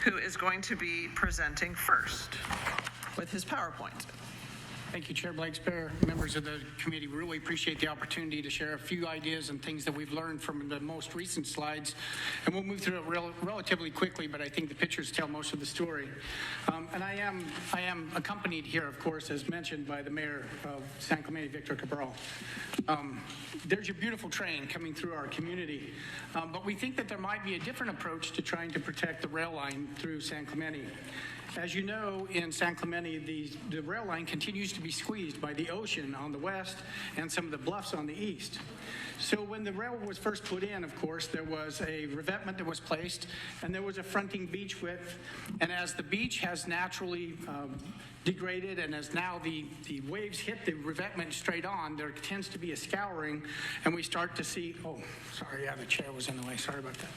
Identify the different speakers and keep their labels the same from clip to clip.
Speaker 1: who is going to be presenting first with his PowerPoint.
Speaker 2: Thank you, Chair Blakespear, members of the committee. We really appreciate the opportunity to share a few ideas and things that we've learned from the most recent slides. And we'll move through it relatively quickly, but I think the pictures tell most of the story. And I am accompanied here, of course, as mentioned, by the mayor of San Clemente, Victor Cabral. There's your beautiful train coming through our community. But we think that there might be a different approach to trying to protect the rail line through San Clemente. As you know, in San Clemente, the rail line continues to be squeezed by the ocean on the west and some of the bluffs on the east. So when the railroad was first put in, of course, there was a revetment that was placed, and there was a fronting beach width. And as the beach has naturally degraded, and as now the waves hit the revetment straight on, there tends to be a scouring, and we start to see, oh, sorry, yeah, the chair was in the way, sorry about that.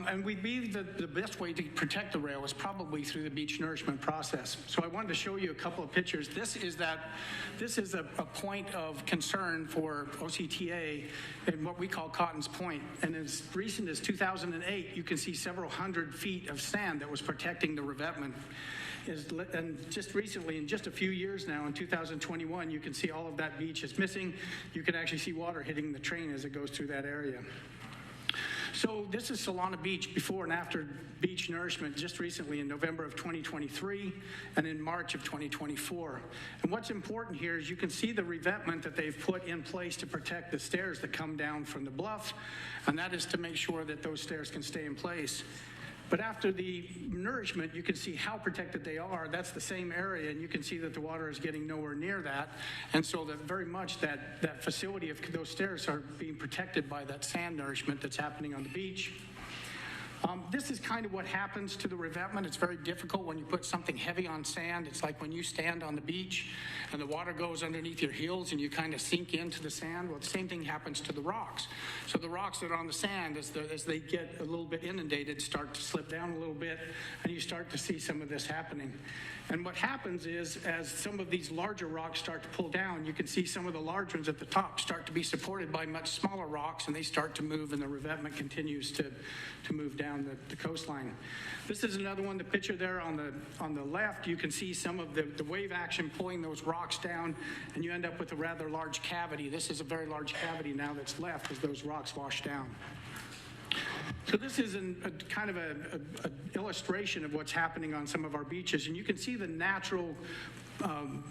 Speaker 2: And we believe that the best way to protect the rail is probably through the beach nourishment process. So I wanted to show you a couple of pictures. This is a point of concern for OCTA in what we call Cotton's Point. And as recent as 2008, you can see several hundred feet of sand that was protecting the revetment. And just recently, in just a few years now, in 2021, you can see all of that beach is missing. You can actually see water hitting the train as it goes through that area. So this is Solana Beach before and after beach nourishment just recently in November of 2023 and in March of 2024. And what's important here is you can see the revetment that they've put in place to protect the stairs that come down from the bluff, and that is to make sure that those stairs can stay in place. But after the nourishment, you can see how protected they are. That's the same area, and you can see that the water is getting nowhere near that. And so that very much that facility of those stairs are being protected by that sand nourishment that's happening on the beach. This is kind of what happens to the revetment. It's very difficult when you put something heavy on sand. It's like when you stand on the beach and the water goes underneath your heels and you kind of sink into the sand. Well, the same thing happens to the rocks. So the rocks that are on the sand, as they get a little bit inundated, start to slip down a little bit, and you start to see some of this happening. And what happens is, as some of these larger rocks start to pull down, you can see some of the large ones at the top start to be supported by much smaller rocks, and they start to move, and the revetment continues to move down the coastline. This is another one, the picture there on the left. You can see some of the wave action pulling those rocks down, and you end up with a rather large cavity. This is a very large cavity now that's left as those rocks wash down. So this is a kind of an illustration of what's happening on some of our beaches, and you can see the natural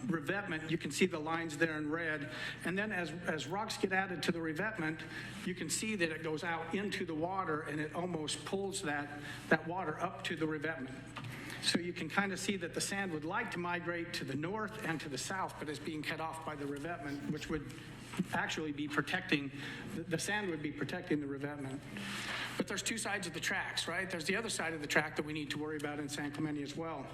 Speaker 2: revetment. You can see the lines there in red, and then as rocks get added to the revetment, you can see that it goes out into the water, and it almost pulls that water up to the revetment. So you can kind of see that the sand would like to migrate to the north and to the south, but is being cut off by the revetment, which would actually be protecting, the sand would be protecting the revetment. But there's two sides of the tracks, right? There's the other side of the track that we need to worry about in San Clemente as well.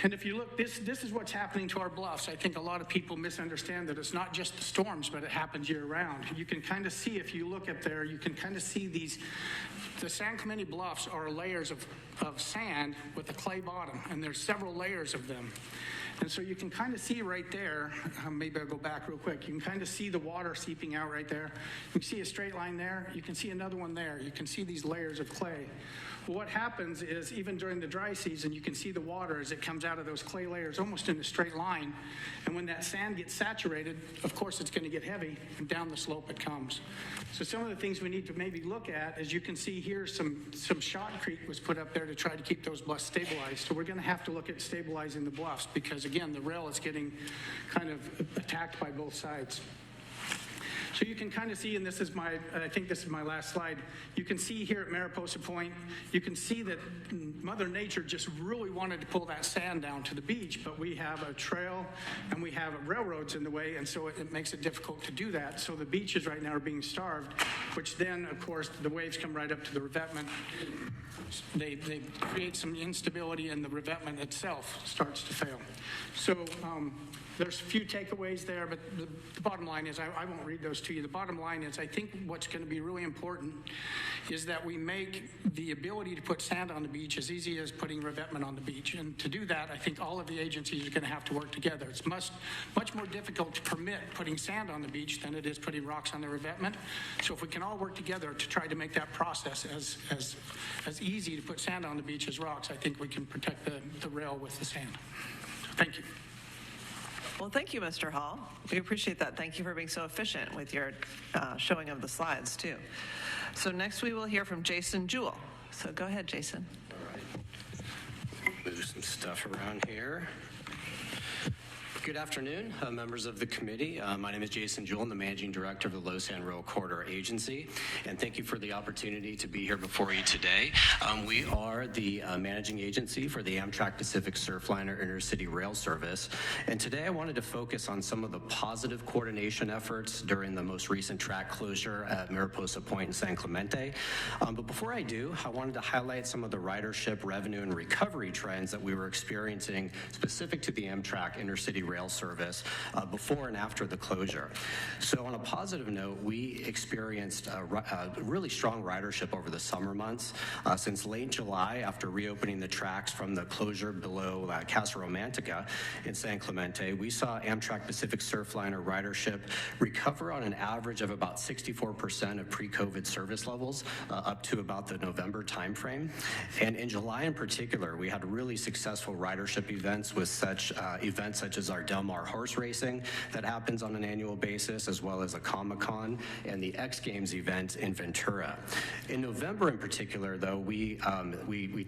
Speaker 2: And if you look, this is what's happening to our bluffs. I think a lot of people misunderstand that it's not just the storms, but it happens year round. You can kind of see, if you look at there, you can kind of see the San Clemente bluffs are layers of sand with a clay bottom, and there's several layers of them. And so you can kind of see right there, maybe I'll go back real quick, you can kind of see the water seeping out right there. You can see a straight line there, you can see another one there, you can see these layers of clay. Well, what happens is, even during the dry season, you can see the water as it comes out of those clay layers almost in a straight line. And when that sand gets saturated, of course it's going to get heavy, and down the slope it comes. So some of the things we need to maybe look at, as you can see here, some shotcrete was put up there to try to keep those bluffs stabilized. So we're going to have to look at stabilizing the bluffs, because again, the rail is getting kind of attacked by both sides. So you can kind of see, and I think this is my last slide, you can see here at Mariposa Point, you can see that Mother Nature just really wanted to pull that sand down to the beach, but we have a trail and we have railroads in the way, and so it makes it difficult to do that. So the beaches right now are being starved, which then, of course, the waves come right up to the revetment. They create some instability, and the revetment itself starts to fail. So there's a few takeaways there, but the bottom line is I won't read those this to you. The bottom line is, I think what's going to be really important is that we make the ability to put sand on the beach as easy as putting revetment on the beach. And to do that, I think all of the agencies are going to have to work together. It's much more difficult to permit putting sand on the beach than it is putting rocks on the revetment. So if we can all work together to try to make that process as easy to put sand on the beach as rocks, I think we can protect the rail with the sand. Thank you.
Speaker 1: Well, thank you, Mr. Hall. We appreciate that. Thank you for being so efficient with your showing of the slides, too. So next we will hear from Jason Jewell. So go ahead, Jason.
Speaker 3: All right. Move some stuff around here. Good afternoon, members of the committee. My name is Jason Jewell. I'm the Managing Director of the LOSSAN Rail Corridor Agency, and thank you for the opportunity to be here before you today. We are the managing agency for the Amtrak Pacific Surfliner Intercity Rail Service, and today I wanted to focus on some of the positive coordination efforts during the most recent track closure at Mariposa Point in San Clemente. But before I do, I wanted to highlight some of the ridership, revenue, and recovery trends that we were experiencing specific to the Amtrak Intercity Rail Service before and after the closure. So on a positive note, we experienced a really strong ridership over the summer months. Since late July, after reopening the tracks from the closure below Casa Romantica in San Clemente, we saw Amtrak Pacific Surfliner ridership recover on an average of about 64% of pre-COVID service levels up to about the November timeframe. And in July in particular, we had really successful ridership events with such events such as our Del Mar horse racing that happens on an annual basis, as well as a Comic-Con and the X Games event in Ventura. In November in particular, though, we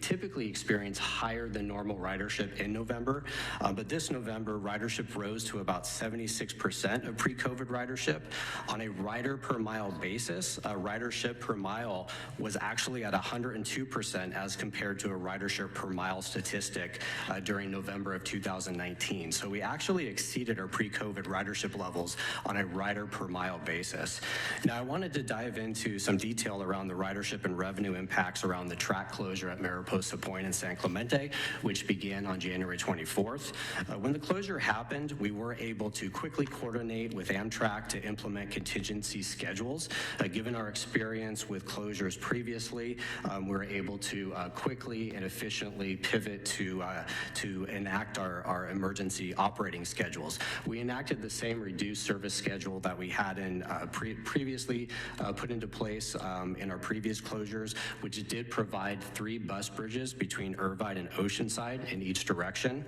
Speaker 3: typically experience higher than normal ridership in November, but this November, ridership rose to about 76% of pre-COVID ridership. On a rider per mile basis, ridership per mile was actually at 102% as compared to a ridership per mile statistic during November of 2019. So we actually exceeded our pre-COVID ridership levels on a rider per mile basis. Now, I wanted to dive into some detail around the ridership and revenue impacts around the track closure at Mariposa Point in San Clemente, which began on January 24th. When the closure happened, we were able to quickly coordinate with Amtrak to implement contingency schedules. Given our experience with closures previously, we were able to quickly and efficiently pivot to enact our emergency operating schedules. We enacted the same reduced service schedule that we had in previously put into place in our previous closures, which did provide 3 bus bridges between Irvine and Oceanside in each direction.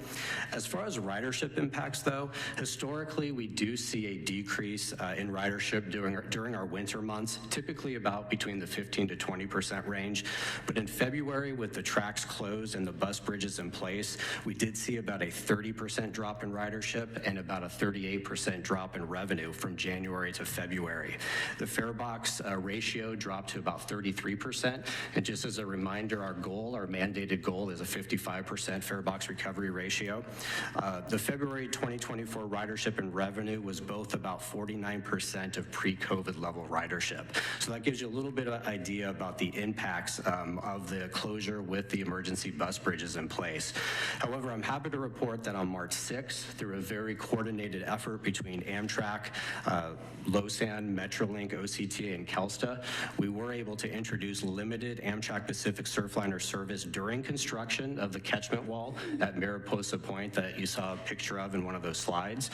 Speaker 3: As far as ridership impacts, though, historically we do see a decrease in ridership during our winter months, typically about between the 15 to 20% range. But in February, with the tracks closed and the bus bridges in place, we did see about a 30% drop in ridership and about a 38% drop in revenue from January to February. The fare box ratio dropped to about 33%. And just as a reminder, our mandated goal is a 55% fare box recovery ratio. The February 2024 ridership and revenue was both about 49% of pre-COVID level ridership. So that gives you a little bit of an idea about the impacts of the closure with the emergency bus bridges in place. However, I'm happy to report that on March 6th, through a very coordinated effort between Amtrak, LOSSAN, Metrolink, OCTA, and Kelsta, we were able to introduce limited Amtrak Pacific Surfliner service during construction of the catchment wall at Mariposa Point that you saw a picture of in one of those slides,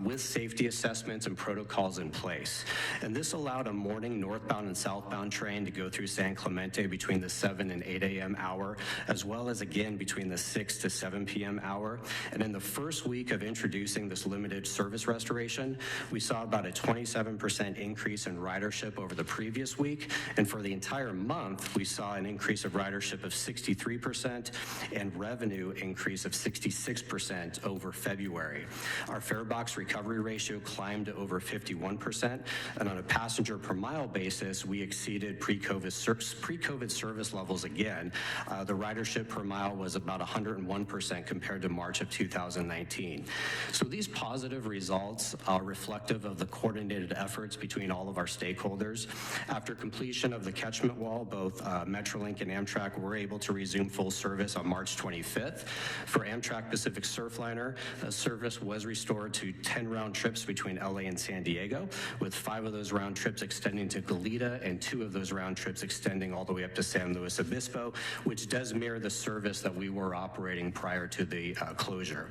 Speaker 3: with safety assessments and protocols in place. And this allowed a morning northbound and southbound train to go through San Clemente between the 7 and 8 a.m. hour, as well as again between the 6 to 7 p.m. hour. And in the first week of introducing this limited service restoration, we saw about a 27% increase in ridership over the previous week. And for the entire month, we saw an increase of ridership of 63% and revenue increase of 66% over February. Our fare box recovery ratio climbed to over 51%. And on a passenger per mile basis, we exceeded pre-COVID service levels again. The ridership per mile was about 101% compared to March of 2019. 2019. So these positive results are reflective of the coordinated efforts between all of our stakeholders. After completion of the catchment wall, both Metrolink and Amtrak were able to resume full service on March 25th. For Amtrak Pacific Surfliner, service was restored to 10 round trips between LA and San Diego, with 5 of those round trips extending to Goleta and 2 of those round trips extending all the way up to San Luis Obispo, which does mirror the service that we were operating prior to the closure.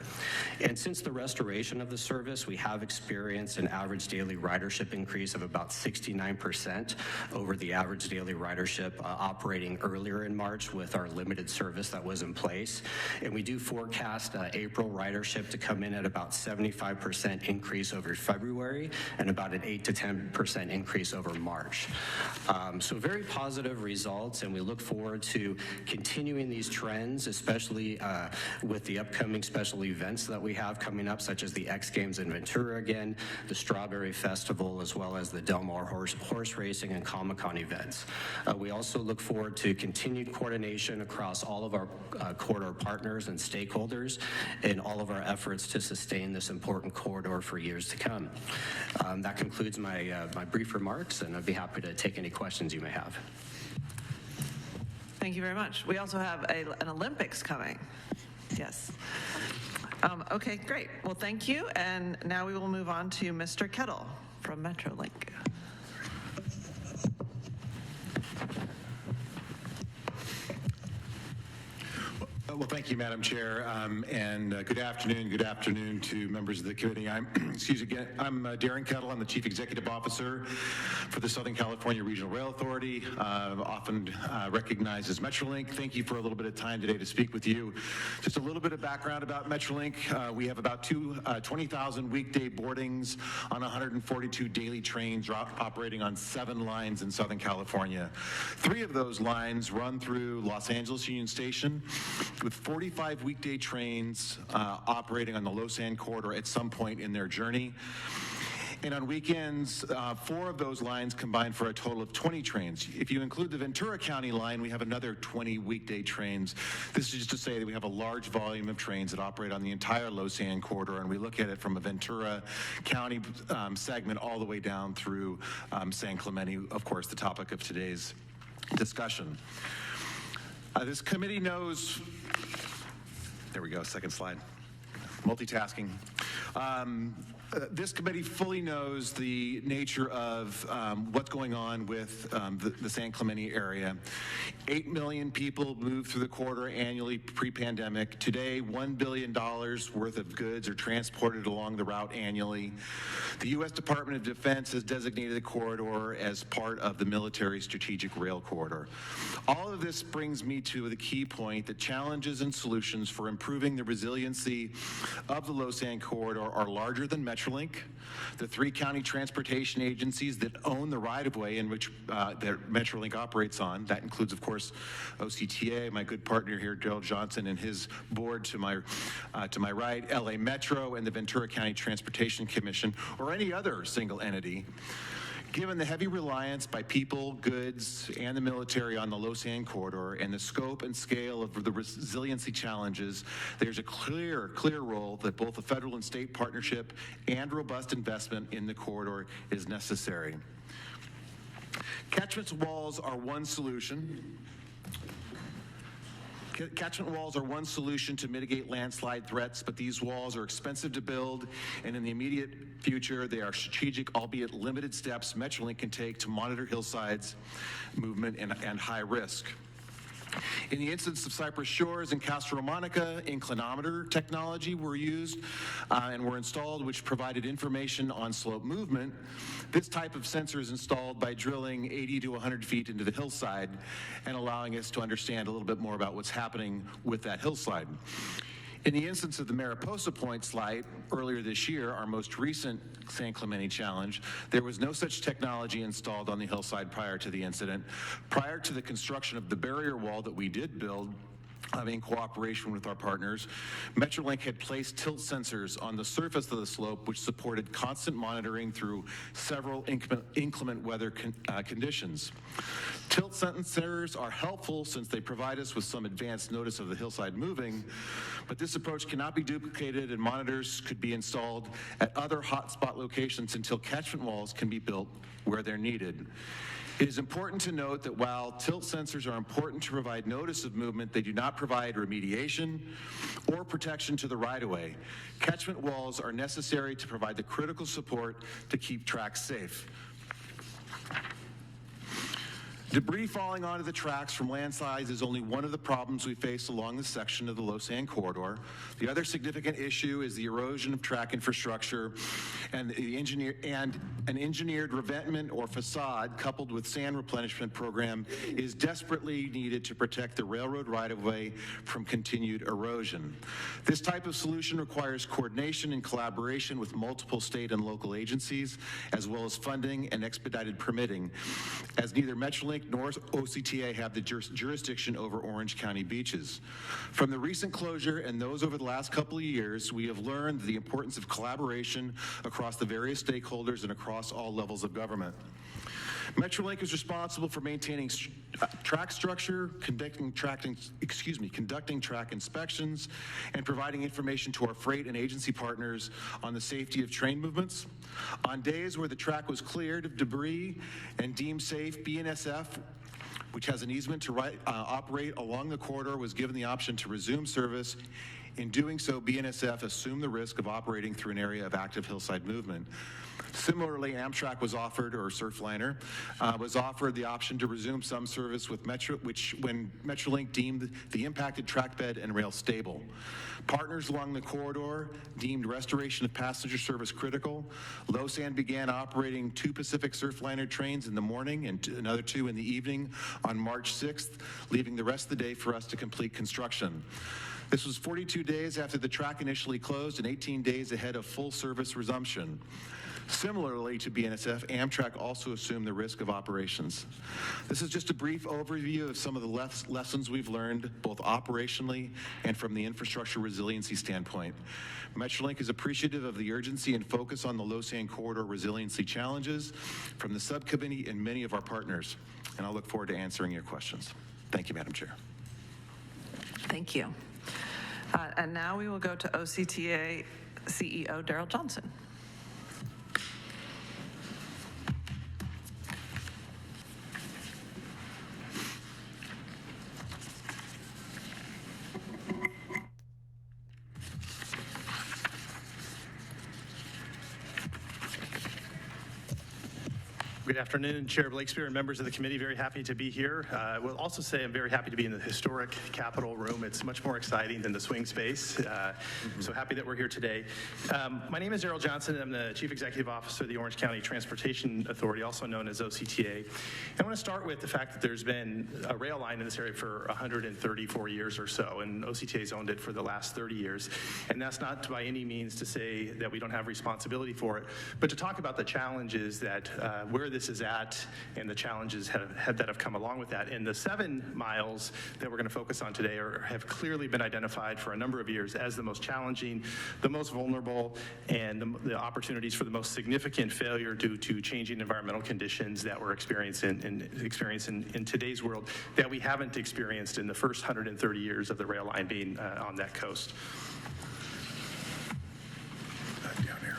Speaker 3: And since the restoration of the service, we have experienced an average daily ridership increase of about 69% over the average daily ridership operating earlier in March with our limited service that was in place. And we do forecast April ridership to come in at about 75% increase over February and about an 8 to 10% increase over March. So very positive results, and we look forward to continuing these trends, especially with the upcoming special events that we have coming up, such as the X Games in Ventura again, the Strawberry Festival, as well as the Del Mar horse racing and Comic-Con events. We also look forward to continued coordination across all of our corridor partners and stakeholders in all of our efforts to sustain this important corridor for years to come. That concludes my brief remarks, and I'd be happy to take any questions you may have.
Speaker 1: Thank you very much. We also have an Olympics coming. Yes. Okay, great. Well, thank you. And now we will move on to Mr. Kettle from Metrolink.
Speaker 4: Well, thank you, Madam Chair, and good afternoon to members of the committee. I'm Darren Kettle. I'm the Chief Executive Officer for the Southern California Regional Rail Authority, often recognized as Metrolink. Thank you for a little bit of time today to speak with you. Just a little bit of background about Metrolink. We have about 20,000 weekday boardings on 142 daily trains operating on 7 lines in Southern California. 3 of those lines run through Los Angeles Union Station, with 45 weekday trains operating on the LOSSAN corridor at some point in their journey. And on weekends, 4 of those lines combine for a total of 20 trains. If you include the Ventura County line, we have another 20 weekday trains. This is just to say that we have a large volume of trains that operate on the entire LOSSAN corridor, and we look at it from a Ventura County segment all the way down through San Clemente, of course, the topic of today's discussion. This committee knows, there we go, second slide, multitasking. This committee fully knows the nature of what's going on with the San Clemente area. 8 million people move through the corridor annually pre-pandemic. Today, $1 billion worth of goods are transported along the route annually. The U.S. Department of Defense has designated the corridor as part of the military strategic rail corridor. All of this brings me to the key point that challenges and solutions for improving the resiliency of the LOSSAN corridor are larger than Metrolink, the 3 county transportation agencies that own the right-of-way in which that Metrolink operates on. That includes, of course, OCTA, my good partner here, Gerald Johnson, and his board to my right, LA Metro, and the Ventura County Transportation Commission, or any other single entity. Given the heavy reliance by people, goods, and the military on the LOSSAN corridor and the scope and scale of the resiliency challenges, there's a clear role that both a federal and state partnership and robust investment in the corridor is necessary. Catchment walls are one solution. Catchment walls are one solution to mitigate landslide threats, but these walls are expensive to build, and in the immediate future, they are strategic, albeit limited steps Metrolink can take to monitor hillsides movement and high risk. In the instance of Cypress Shores and Castro Monica, inclinometer technology were used and were installed, which provided information on slope movement. This type of sensor is installed by drilling 80 to 100 feet into the hillside and allowing us to understand a little bit more about what's happening with that hillside. In the instance of the Mariposa Point slide earlier this year, our most recent San Clemente challenge, there was no such technology installed on the hillside prior to the incident. Prior to the construction of the barrier wall that we did build, in cooperation with our partners, Metrolink had placed tilt sensors on the surface of the slope, which supported constant monitoring through several inclement weather conditions. Tilt sensors are helpful since they provide us with some advanced notice of the hillside moving, but this approach cannot be duplicated, and monitors could be installed at other hotspot locations until catchment walls can be built where they're needed. It is important to note that while tilt sensors are important to provide notice of movement, they do not provide remediation or protection to the right-of-way. Catchment walls are necessary to provide the critical support to keep tracks safe. Debris falling onto the tracks from landslides is only one of the problems we face along this section of the LOSSAN corridor. The other significant issue is the erosion of track infrastructure and an engineered revetment or facade coupled with sand replenishment program is desperately needed to protect the railroad right-of-way from continued erosion. This type of solution requires coordination and collaboration with multiple state and local agencies, as well as funding and expedited permitting, as neither Metrolink nor OCTA have the jurisdiction over Orange County beaches. From the recent closure and those over the last couple of years, we have learned the importance of collaboration across the various stakeholders and across all levels of government. Metrolink is responsible for maintaining track structure, conducting track inspections, and providing information to our freight and agency partners on the safety of train movements. On days where the track was cleared of debris and deemed safe, BNSF, which has an easement to operate along the corridor, was given the option to resume service. In doing so, BNSF assumed the risk of operating through an area of active hillside movement. Similarly, Amtrak was offered, or Surfliner, was offered the option to resume some service with when Metrolink deemed the impacted track bed and rail stable. Partners along the corridor deemed restoration of passenger service critical. LOSSAN began operating 2 Pacific Surfliner trains in the morning and another 2 in the evening on March 6th, leaving the rest of the day for us to complete construction. This was 42 days after the track initially closed and 18 days ahead of full service resumption. Similarly to BNSF, Amtrak also assumed the risk of operations. This is just a brief overview of some of the lessons we've learned, both operationally and from the infrastructure resiliency standpoint. Metrolink is appreciative of the urgency and focus on the LOSSAN corridor resiliency challenges from the subcommittee and many of our partners, and I look forward to answering your questions. Thank you, Madam Chair.
Speaker 1: Thank you. And now we will go to OCTA CEO Daryl Johnson.
Speaker 5: Good afternoon, Chair Blakespeare and members of the committee. Very happy to be here. I will also say I'm very happy to be in the historic Capitol room. It's much more exciting than the swing space. So happy that we're here today. My name is Daryl Johnson. I'm the Chief Executive Officer of the Orange County Transportation Authority, also known as OCTA. I want to start with the fact that there's been a rail line in this area for 134 years or so, and OCTA's owned it for the last 30 years. And that's not by any means to say that we don't have responsibility for it, but to talk about the challenges that where this is at and the challenges that have come along with that. And the 7 miles that we're going to focus on today have clearly been identified for a number of years as the most challenging, the most vulnerable, and the opportunities for the most significant failure due to changing environmental conditions that we're experiencing in today's world that we haven't experienced in the first 130 years of the rail line being on that coast. Down arrow.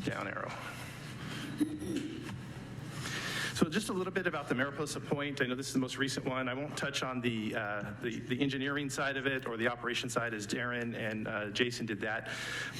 Speaker 5: Down arrow. So just a little bit about the Mariposa Point. I know this is the most recent one. I won't touch on the engineering side of it or the operation side, as Darren and Jason did that.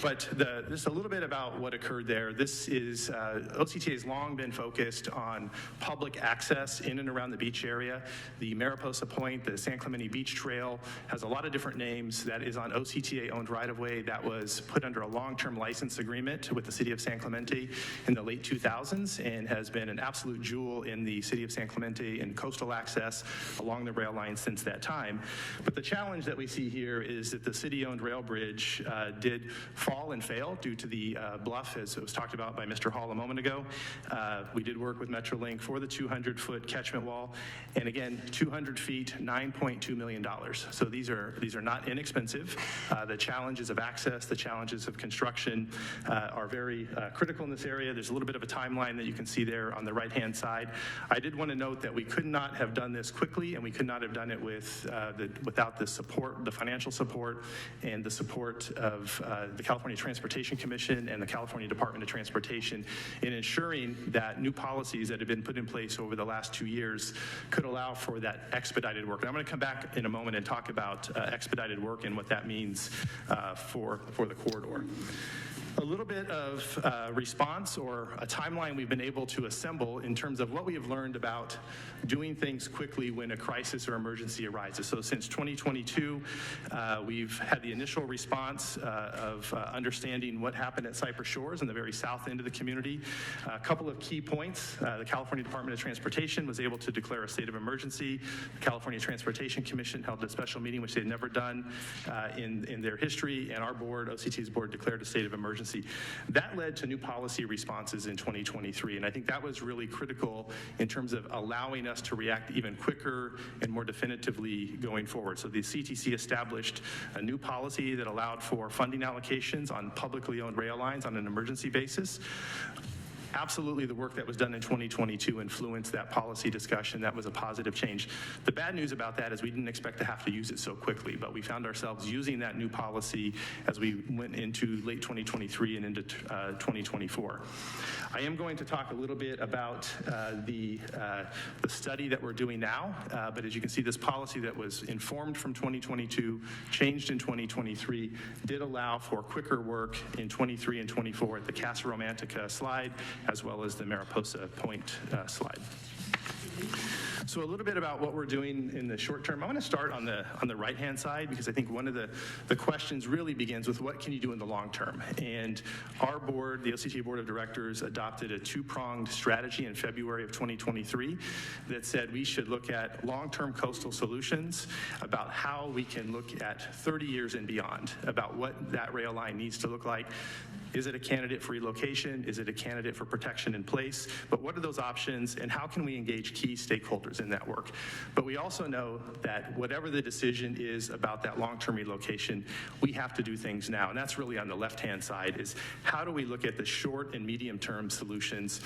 Speaker 5: But just a little bit about what occurred there. This is, OCTA has long been focused on public access in and around the beach area. The Mariposa Point, the San Clemente Beach Trail, has a lot of different names. That is on OCTA-owned right-of-way that was put under a long-term license agreement with the city of San Clemente in the late 2000s and has been an absolute jewel tool in the city of San Clemente and coastal access along the rail line since that time. But the challenge that we see here is that the city-owned rail bridge did fall and fail due to the bluff, as it was talked about by Mr. Hall a moment ago. We did work with Metrolink for the 200-foot catchment wall, and again, 200 feet, $9.2 million. So these are not inexpensive. The challenges of access, the challenges of construction are very critical in this area. There's a little bit of a timeline that you can see there on the right-hand side. I did want to note that we could not have done this quickly, and we could not have done it without the support, the financial support, and the support of the California Transportation Commission and the California Department of Transportation in ensuring that new policies that have been put in place over the last 2 years could allow for that expedited work. And I'm going to come back in a moment and talk about expedited work and what that means for the corridor. A little bit of response or a timeline we've been able to assemble in terms of what we have learned about doing things quickly when a crisis or emergency arises. So since 2022, we've had the initial response of understanding what happened at Cypress Shores in the very south end of the community. A couple of key points. The California Department of Transportation was able to declare a state of emergency. The California Transportation Commission held a special meeting, which they had never done in their history, and our board, OCT's board, declared a state of emergency. That led to new policy responses in 2023, and I think that was really critical in terms of allowing us to react even quicker and more definitively going forward. So the CTC established a new policy that allowed for funding allocations on publicly owned rail lines on an emergency basis. Absolutely, the work that was done in 2022 influenced that policy discussion. That was a positive change. The bad news about that is we didn't expect to have to use it so quickly, but we found ourselves using that new policy as we went into late 2023 and into 2024. I am going to talk a little bit about the study that we're doing now, but as you can see, this policy that was informed from 2022, changed in 2023, did allow for quicker work in 23 and 24 at the Casa Romantica slide, as well as the Mariposa Point slide. So a little bit about what we're doing in the short term. I'm going to start on the right-hand side because I think one of the questions really begins with what can you do in the long term? And our board, the OCT Board of Directors, adopted a two-pronged strategy in February of 2023 that said we should look at long-term coastal solutions, about how we can look at 30 years and beyond, about what that rail line needs to look like. Is it a candidate for relocation? Is it a candidate for protection in place? But what are those options, and how can we engage key stakeholders in that work? But we also know that whatever the decision is about that long-term relocation, we have to do things now. And that's really on the left-hand side, is how do we look at the short and medium-term solutions,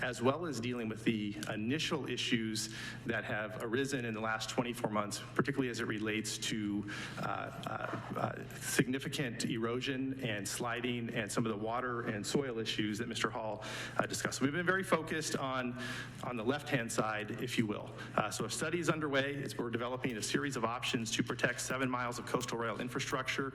Speaker 5: as well as dealing with the initial issues that have arisen in the last 24 months, particularly as it relates to significant erosion and sliding and some of the water and soil issues that Mr. Hall discussed. So we've been very focused on the left-hand side, if you will. So a study is underway. We're developing a series of options to protect 7 miles of coastal rail infrastructure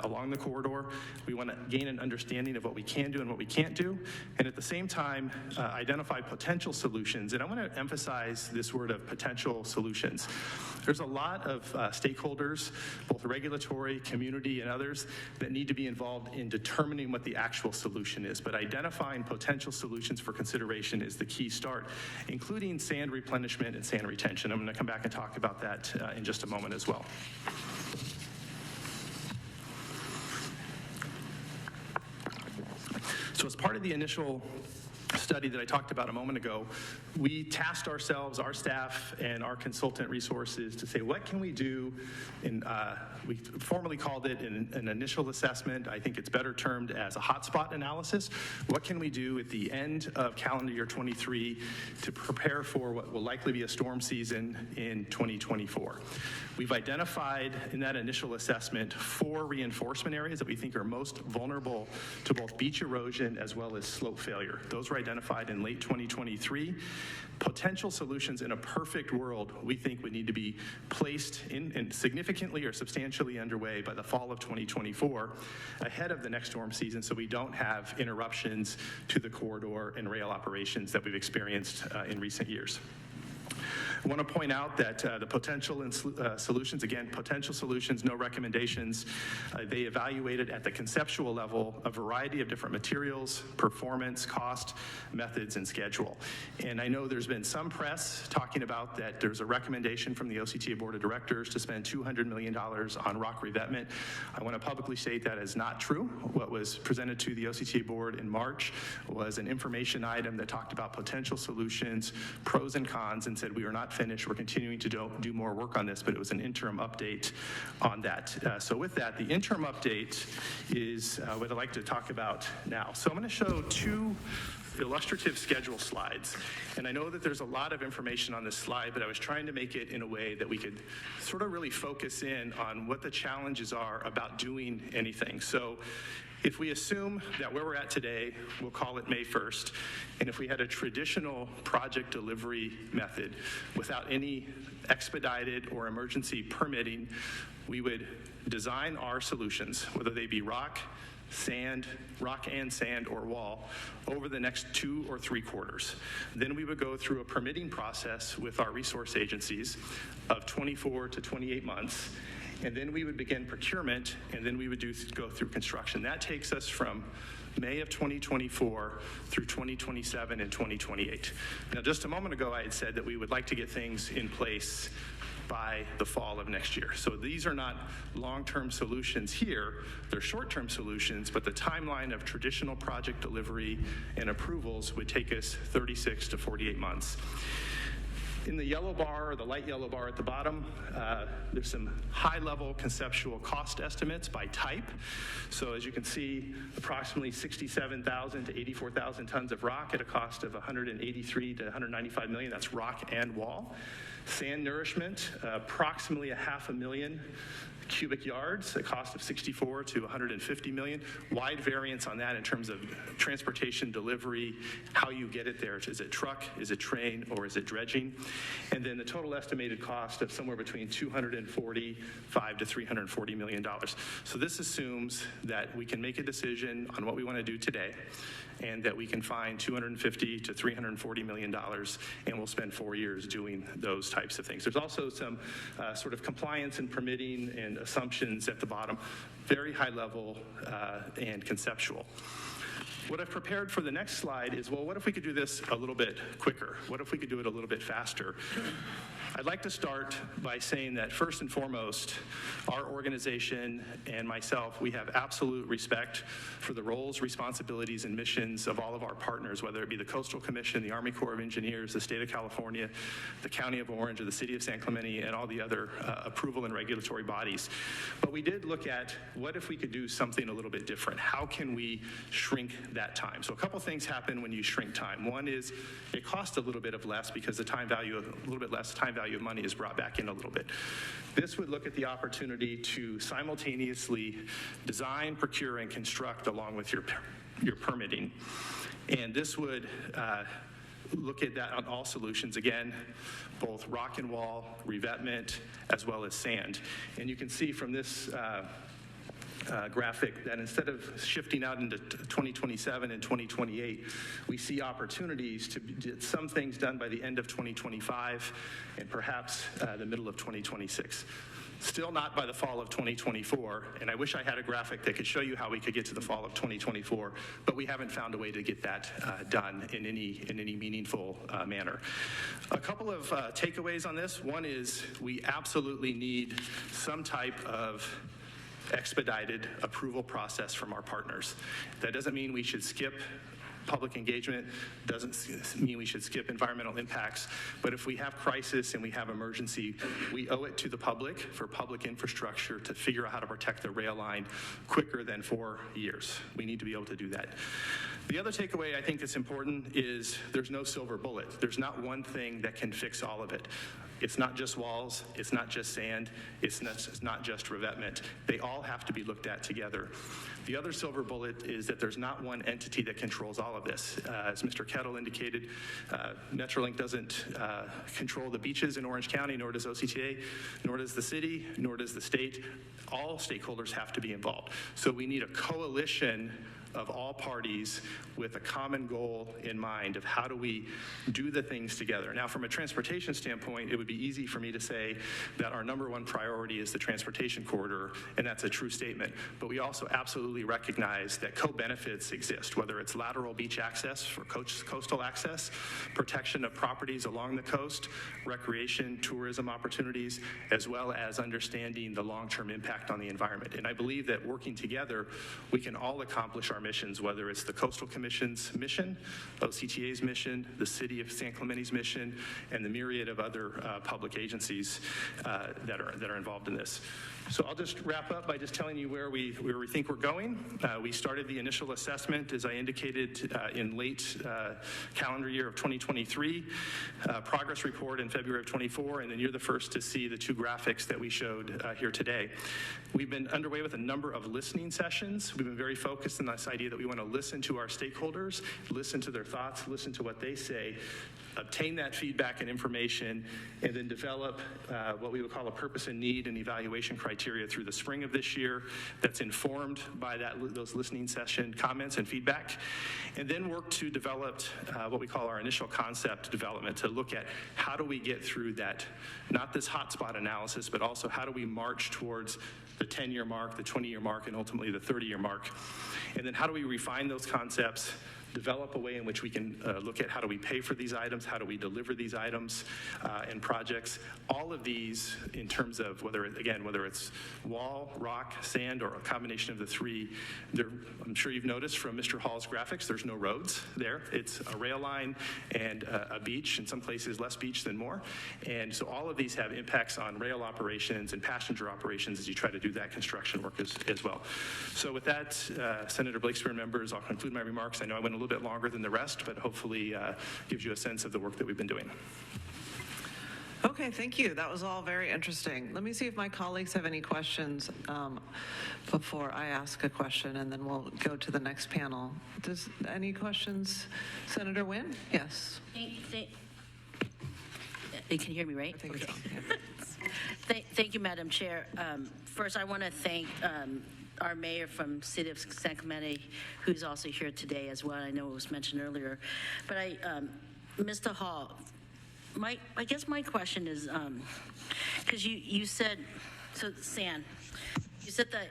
Speaker 5: along the corridor. We want to gain an understanding of what we can do and what we can't do, and at the same time, identify potential solutions. And I want to emphasize this word of potential solutions. There's a lot of stakeholders, both regulatory, community, and others, that need to be involved in determining what the actual solution is. But identifying potential solutions for consideration is the key start, including sand replenishment and sand retention. I'm going to come back and talk about that in just a moment as well. So as part of the initial study that I talked about a moment ago, we tasked ourselves, our staff, and our consultant resources to say, what can we do? We formally called it an initial assessment. I think it's better termed as a hotspot analysis. What can we do at the end of calendar year 23 to prepare for what will likely be a storm season in 2024? We've identified in that initial assessment 4 reinforcement areas that we think are most vulnerable to both beach erosion as well as slope failure. Those were identified in late 2023. Potential solutions in a perfect world, we think, would need to be placed in significantly or substantially underway by the fall of 2024, ahead of the next storm season, so we don't have interruptions to the corridor and rail operations that we've experienced in recent years. I want to point out that the potential solutions, again, potential solutions, no recommendations. They evaluated at the conceptual level a variety of different materials, performance, cost, methods, and schedule. And I know there's been some press talking about that there's a recommendation from the OCTA Board of Directors to spend $200 million on rock revetment. I want to publicly state that is not true. What was presented to the OCTA Board in March was an information item that talked about potential solutions, pros and cons, and said we are not finished. We're continuing to do more work on this, but it was an interim update on that. So with that, the interim update is what I'd like to talk about now. So I'm going to show two illustrative schedule slides. And I know that there's a lot of information on this slide, but I was trying to make it in a way that we could sort of really focus in on what the challenges are about doing anything. So if we assume that where we're at today, we'll call it May 1st, and if we had a traditional project delivery method without any expedited or emergency permitting, we would design our solutions, whether they be rock and sand or wall, over the next 2 or 3 quarters. Then we would go through a permitting process with our resource agencies of 24 to 28 months, and then we would begin procurement, and then we would go through construction. That takes us from May of 2024 through 2027 and 2028. Now, just a moment ago, I had said that we would like to get things in place by the fall of next year. So these are not long-term solutions here, they're short-term solutions, but the timeline of traditional project delivery and approvals would take us 36 to 48 months. In the yellow bar, or the light yellow bar at the bottom, there's some high-level conceptual cost estimates by type. So as you can see, approximately 67,000 to 84,000 tons of rock at a cost of 183 to 195 million. That's rock and wall. Sand nourishment, approximately 500,000 cubic yards, a cost of 64 to 150 million. Wide variance on that in terms of transportation, delivery, how you get it there. Is it truck, is it train, or is it dredging? And then the total estimated cost of somewhere between $245 to $340 million. So this assumes that we can make a decision on what we want to do today, and that we can find $250 to $340 million, and we'll spend 4 years doing those types of things. There's also some sort of compliance and permitting and assumptions at the bottom, very high level and conceptual. What I've prepared for the next slide is, well, what if we could do this a little bit quicker? What if we could do it a little bit faster? I'd like to start by saying that first and foremost, our organization and myself, we have absolute respect for the roles, responsibilities, and missions of all of our partners, whether it be the Coastal Commission, the Army Corps of Engineers, the State of California, the County of Orange, or the City of San Clemente, and all the other approval and regulatory bodies. But we did look at, what if we could do something a little bit different? How can we shrink that time? So a couple things happen when you shrink time. One is it costs a little bit of less because the time value, a little bit less time value of money is brought back in a little bit. This would look at the opportunity to simultaneously design, procure, and construct along with your permitting. And this would look at that on all solutions, again, both rock and wall, revetment, as well as sand. And you can see from this graphic that instead of shifting out into 2027 and 2028, we see opportunities to get some things done by the end of 2025 and perhaps the middle of 2026. Still not by the fall of 2024, and I wish I had a graphic that could show you how we could get to the fall of 2024, but we haven't found a way to get that done in any meaningful manner. A couple of takeaways on this. One is we absolutely need some type of expedited approval process from our partners. That doesn't mean we should skip public engagement, doesn't mean we should skip environmental impacts, but if we have crisis and we have emergency, we owe it to the public, for public infrastructure, to figure out how to protect the rail line quicker than 4 years. We need to be able to do that. The other takeaway I think that's important is there's no silver bullet. There's not one thing that can fix all of it. It's not just walls, it's not just sand, it's not just revetment. They all have to be looked at together. The other silver bullet is that there's not one entity that controls all of this. As Mr. Kettle indicated, Metrolink doesn't control the beaches in Orange County, nor does OCTA, nor does the city, nor does the state. All stakeholders have to be involved. So we need a coalition of all parties with a common goal in mind of how do we do the things together. Now, from a transportation standpoint, it would be easy for me to say that our number one priority is the transportation corridor, and that's a true statement. But we also absolutely recognize that co-benefits exist, whether it's lateral beach access for coastal access, protection of properties along the coast, recreation, tourism opportunities, as well as understanding the long-term impact on the environment. And I believe that working together, we can all accomplish our missions, whether it's the Coastal Commission's mission, OCTA's mission, the City of San Clemente's mission, and the myriad of other public agencies that are involved in this. So I'll just wrap up by just telling you where we think we're going. We started the initial assessment, as I indicated, in late calendar year of 2023, progress report in February of 24, and then you're the first to see the two graphics that we showed here today. We've been underway with a number of listening sessions. We've been very focused on this idea that we want to listen to our stakeholders, listen to their thoughts, listen to what they say, obtain that feedback and information, and then develop what we would call a purpose and need and evaluation criteria through the spring of this year that's informed by those listening session comments and feedback, and then work to develop what we call our initial concept development to look at how do we get through that, not this hotspot analysis, but also how do we march towards the 10-year mark, the 20-year mark, and ultimately the 30-year mark. And then how do we refine those concepts, develop a way in which we can look at how do we pay for these items, how do we deliver these items and projects. All of these in terms of whether it's wall, rock, sand, or a combination of the three. I'm sure you've noticed from Mr. Hall's graphics, there's no roads there. It's a rail line and a beach, in some places less beach than more. And so all of these have impacts on rail operations and passenger operations as you try to do that construction work as well. So with that, Senator Blakespear and members, I'll conclude my remarks. I know I went a little bit longer than the rest, but hopefully gives you a sense of the work that we've been doing.
Speaker 1: Okay, thank you. That was all very interesting. Let me see if my colleagues have any questions before I ask a question, and then we'll go to the next panel. Any questions? Senator Wynn? Yes.
Speaker 6: You can hear me, right?
Speaker 1: I think it's on, yeah.
Speaker 6: Thank you, Madam Chair. First, I want to thank our mayor from City of San Clemente, who's also here today as well. I know it was mentioned earlier. But Mr. Hall, I guess my question is, because you said, so San, you said that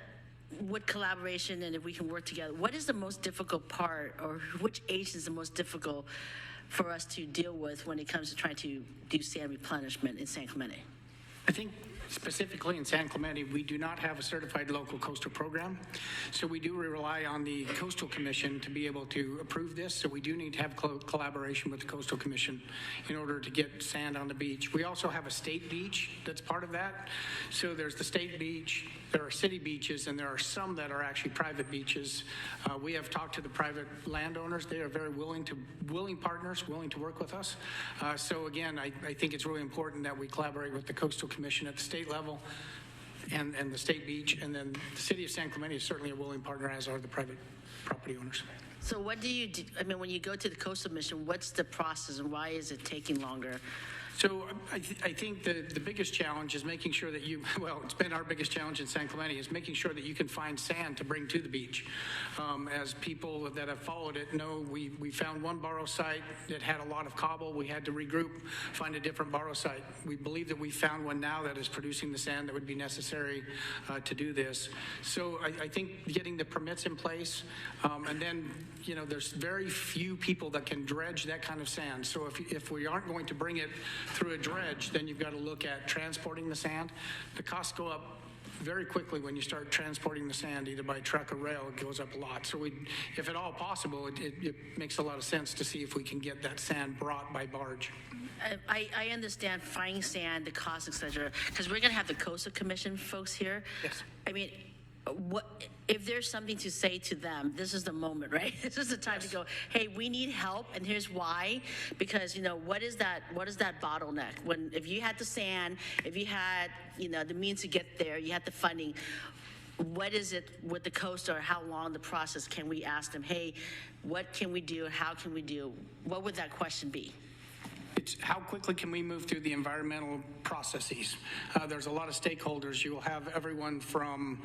Speaker 6: with collaboration and if we can work together, what is the most difficult part, or which agency is the most difficult for us to deal with when it comes to trying to do sand replenishment in San Clemente?
Speaker 2: I think specifically in San Clemente, we do not have a certified local coastal program. So we do rely on the Coastal Commission to be able to approve this. So we do need to have collaboration with the Coastal Commission in order to get sand on the beach. We also have a state beach that's part of that. So there's the state beach, there are city beaches, and there are some that are actually private beaches. We have talked to the private landowners. They are very willing partners, willing to work with us. So again, I think it's really important that we collaborate with the Coastal Commission at the state level and the state beach, and then the City of San Clemente is certainly a willing partner, as are the private property owners.
Speaker 6: So what do you do? I mean, when you go to the Coastal Commission, what's the process and why is it taking longer?
Speaker 2: So I think the biggest challenge is making sure that it's been our biggest challenge in San Clemente, is making sure that you can find sand to bring to the beach. As people that have followed it know, we found one borrow site that had a lot of cobble. We had to regroup, find a different borrow site. We believe that we found one now that is producing the sand that would be necessary to do this. So I think getting the permits in place, and then, there's very few people that can dredge that kind of sand. So if we aren't going to bring it through a dredge, then you've got to look at transporting the sand. The costs go up very quickly when you start transporting the sand, either by truck or rail. It goes up a lot. So if at all possible, it makes a lot of sense to see if we can get that sand brought by barge.
Speaker 6: I understand finding sand, the cost, et cetera, because we're going to have the Coastal Commission folks here.
Speaker 2: Yes.
Speaker 6: I mean, if there's something to say to them, this is the moment, right? This is the time to go, hey, we need help, and here's why. Because, what is that bottleneck? If you had the sand, if you had, the means to get there, you had the funding, what is it with the coast, or how long the process? Can we ask them, hey, what can we do? How can we do? What would that question be?
Speaker 2: It's how quickly can we move through the environmental processes? There's a lot of stakeholders. You will have everyone from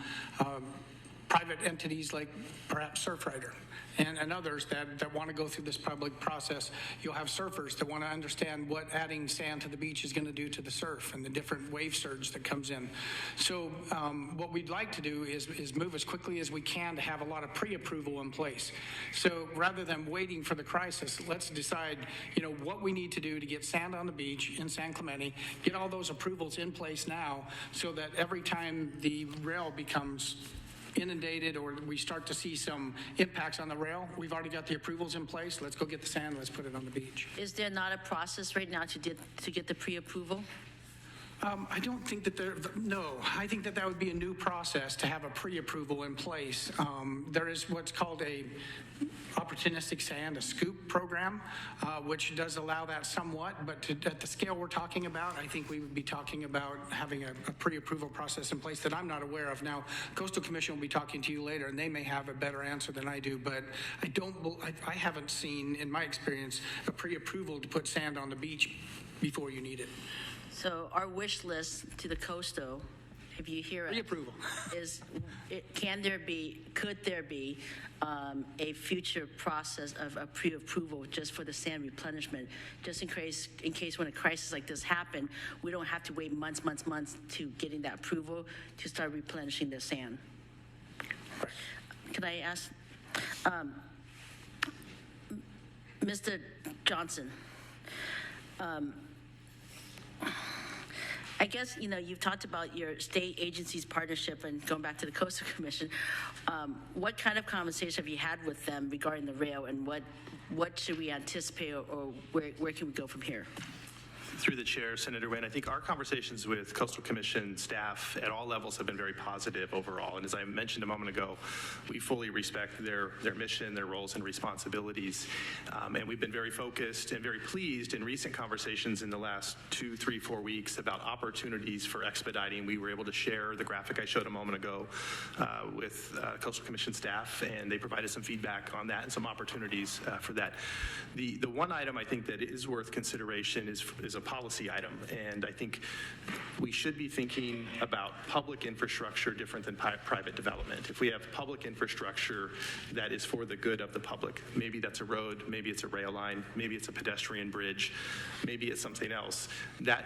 Speaker 2: private entities like perhaps Surfrider and others that want to go through this public process. You'll have surfers that want to understand what adding sand to the beach is going to do to the surf and the different wave surge that comes in. So what we'd like to do is move as quickly as we can to have a lot of pre-approval in place. So rather than waiting for the crisis, let's decide, what we need to do to get sand on the beach in San Clemente, get all those approvals in place now so that every time the rail becomes inundated or we start to see some impacts on the rail, we've already got the approvals in place. Let's go get the sand. Let's put it on the beach.
Speaker 6: Is there not a process right now to get the pre-approval?
Speaker 2: I don't think that no, I think that would be a new process to have a pre-approval in place. There is what's called a opportunistic sand, a scoop program, which does allow that somewhat, but at the scale we're talking about, I think we would be talking about having a pre-approval process in place that I'm not aware of. Now, Coastal Commission will be talking to you later, and they may have a better answer than I do, but I haven't seen, in my experience, a pre-approval to put sand on the beach before you need it.
Speaker 6: So our wish list to the coastal, if you hear it,
Speaker 2: Pre-approval.
Speaker 6: could there be a future process of a pre-approval just for the sand replenishment, just in case when a crisis like this happen, we don't have to wait months to getting that approval to start replenishing the sand. Can I ask, Mr. Johnson, I guess, you've talked about your state agencies partnership and going back to the Coastal Commission. What kind of conversation have you had with them regarding the rail, and what should we anticipate, or where can we go from here?
Speaker 5: Through the chair, Senator Wayne, I think our conversations with Coastal Commission staff at all levels have been very positive overall. And as I mentioned a moment ago, we fully respect their mission, their roles and responsibilities. And we've been very focused and very pleased in recent conversations in the last 2, 3, 4 weeks about opportunities for expediting. We were able to share the graphic I showed a moment ago with Coastal Commission staff, and they provided some feedback on that and some opportunities for that. The one item I think that is worth consideration is a policy item, and I think we should be thinking about public infrastructure different than private development. If we have public infrastructure that is for the good of the public, maybe that's a road, maybe it's a rail line, maybe it's a pedestrian bridge, maybe it's something else, that,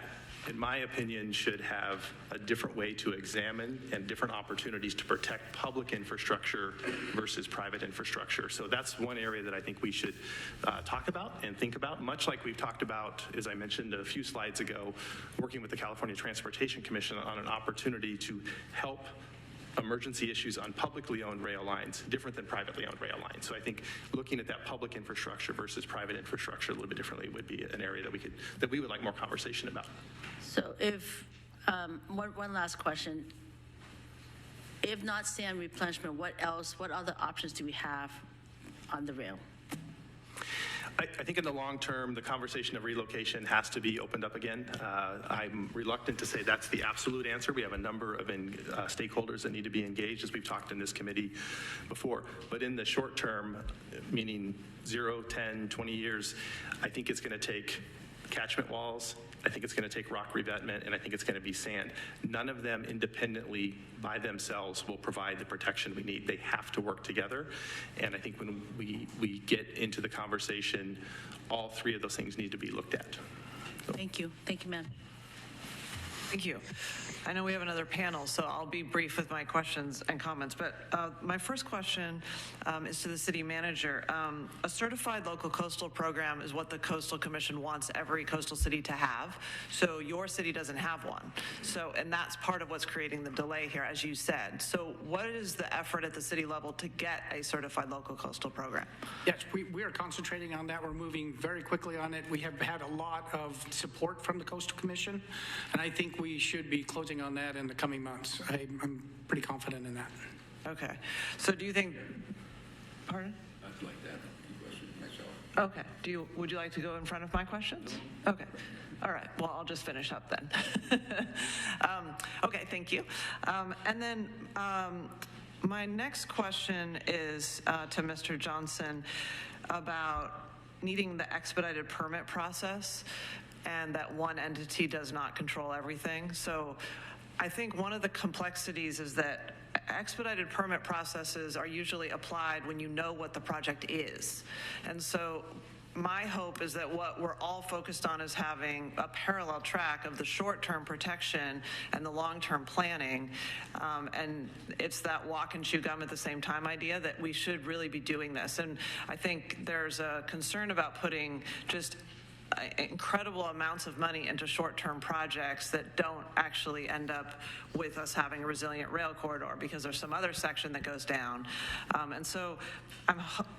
Speaker 5: in my opinion, should have a different way to examine and different opportunities to protect public infrastructure versus private infrastructure. So that's one area that I think we should talk about and think about, much like we've talked about, as I mentioned a few slides ago, working with the California Transportation Commission on an opportunity to help emergency issues on publicly owned rail lines different than privately owned rail lines. So I think looking at that public infrastructure versus private infrastructure a little bit differently would be an area that we would like more conversation about.
Speaker 6: So if, one last question. If not sand replenishment, what other options do we have on the rail?
Speaker 5: I think in the long term, the conversation of relocation has to be opened up again. I'm reluctant to say that's the absolute answer. We have a number of stakeholders that need to be engaged, as we've talked in this committee before. But in the short term, meaning 0, 10, 20 years, I think it's going to take catchment walls, I think it's going to take rock revetment, and I think it's going to be sand. None of them independently by themselves will provide the protection we need. They have to work together, and I think when we get into the conversation, all three of those things need to be looked at. So.
Speaker 6: Thank you, ma'am.
Speaker 1: Thank you. I know we have another panel, so I'll be brief with my questions and comments. But my first question is to the city manager. A certified local coastal program is what the Coastal Commission wants every coastal city to have. So your city doesn't have one. So, and that's part of what's creating the delay here, as you said. So what is the effort at the city level to get a certified local coastal program?
Speaker 2: Yes, we are concentrating on that. We're moving very quickly on it. We have had a lot of support from the Coastal Commission, and I think we should be closing on that in the coming months. I'm pretty confident in that.
Speaker 1: Okay. So do you think, pardon?
Speaker 7: I'd like that question myself.
Speaker 1: Okay. Would you like to go in front of my questions? Okay. All right. Well, I'll just finish up then. Okay. Thank you. And then my next question is to Mr. Johnson about needing the expedited permit process and that one entity does not control everything. So I think one of the complexities is that expedited permit processes are usually applied when you know what the project is. And so my hope is that what we're all focused on is having a parallel track of the short-term protection and the long-term planning. And it's that walk and chew gum at the same time idea that we should really be doing this. And I think there's a concern about putting just incredible amounts of money into short-term projects that don't actually end up with us having a resilient rail corridor because there's some other section that goes down. And so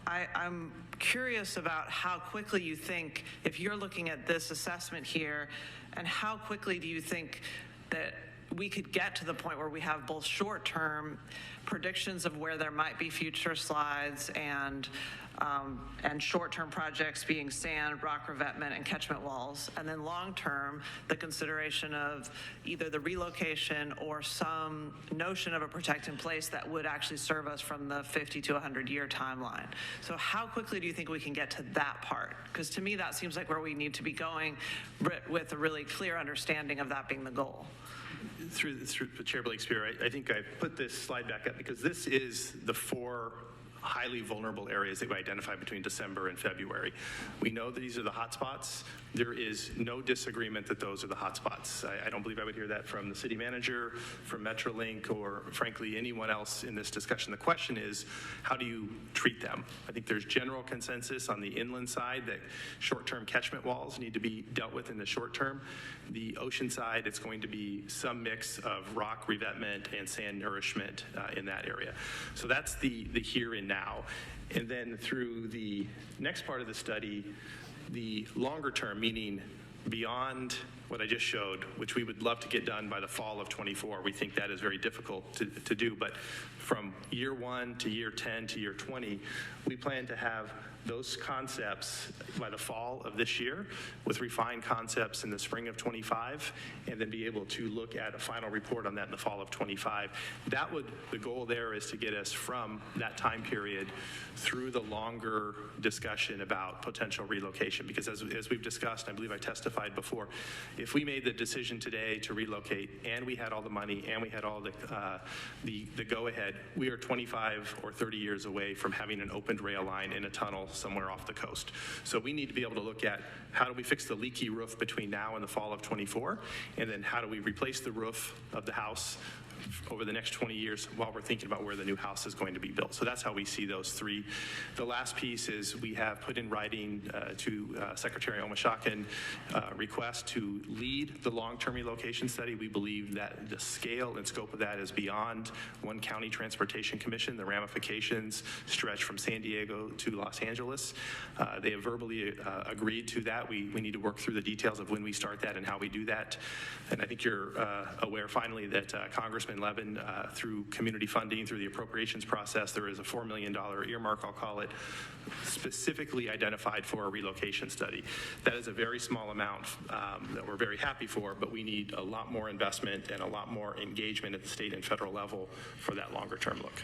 Speaker 1: I'm curious about how quickly you think, if you're looking at this assessment here, and how quickly do you think that we could get to the point where we have both short-term predictions of where there might be future slides and short-term projects being sand, rock revetment, and catchment walls, and then long-term, the consideration of either the relocation or some notion of a protect in place that would actually serve us from the 50 to 100-year timeline. So how quickly do you think we can get to that part? Because to me, that seems like where we need to be going with a really clear understanding of that being the goal.
Speaker 5: Through Chair Blakespear, I think I put this slide back up because this is the 4 highly vulnerable areas that we identified between December and February. We know that these are the hot spots. There is no disagreement that those are the hot spots. I don't believe I would hear that from the city manager, from Metrolink, or frankly anyone else in this discussion. The question is, how do you treat them? I think there's general consensus on the inland side that short-term catchment walls need to be dealt with in the short term. The ocean side, it's going to be some mix of rock revetment and sand nourishment in that area. So that's the here and now. And then through the next part of the study, the longer term, meaning beyond what I just showed, which we would love to get done by the fall of 24. We think that is very difficult to do, but from year 1 to year 10 to year 20, we plan to have those concepts by the fall of this year with refined concepts in the spring of 25, and then be able to look at a final report on that in the fall of 25. The goal there is to get us from that time period through the longer discussion about potential relocation, because as we've discussed, I believe I testified before, if we made the decision today to relocate and we had all the money and we had all the go-ahead, we are 25 or 30 years away from having an opened rail line in a tunnel somewhere off the coast. So we need to be able to look at how do we fix the leaky roof between now and the fall of 24, and then how do we replace the roof of the house over the next 20 years while we're thinking about where the new house is going to be built. So that's how we see those 3. The last piece is we have put in writing to Secretary Omashakin request to lead the long-term relocation study. We believe that the scale and scope of that is beyond one county transportation commission. The ramifications stretch from San Diego to Los Angeles. They have verbally agreed to that. We need to work through the details of when we start that and how we do that. And I think you're aware finally that Congressman Levin, through community funding, through the appropriations process, there is a $4 million earmark, I'll call it, specifically identified for a relocation study. That is a very small amount that we're very happy for, but we need a lot more investment and a lot more engagement at the state and federal level for that longer term look.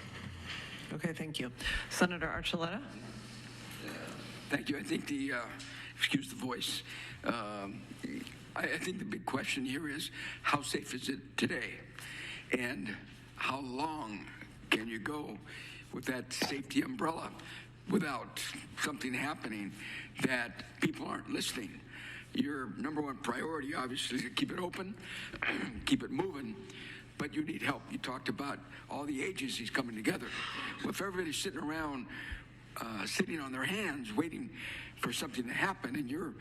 Speaker 1: Okay, thank you. Senator Archuleta?
Speaker 7: Thank you. I think excuse the voice, I think the big question here is, how safe is it today? And how long can you go with that safety umbrella without something happening that people aren't listening? Your number one priority, obviously, is to keep it open, keep it moving, but you need help. You talked about all the agencies coming together. Well, if everybody's sitting around, sitting on their hands, waiting for something to happen, and you're,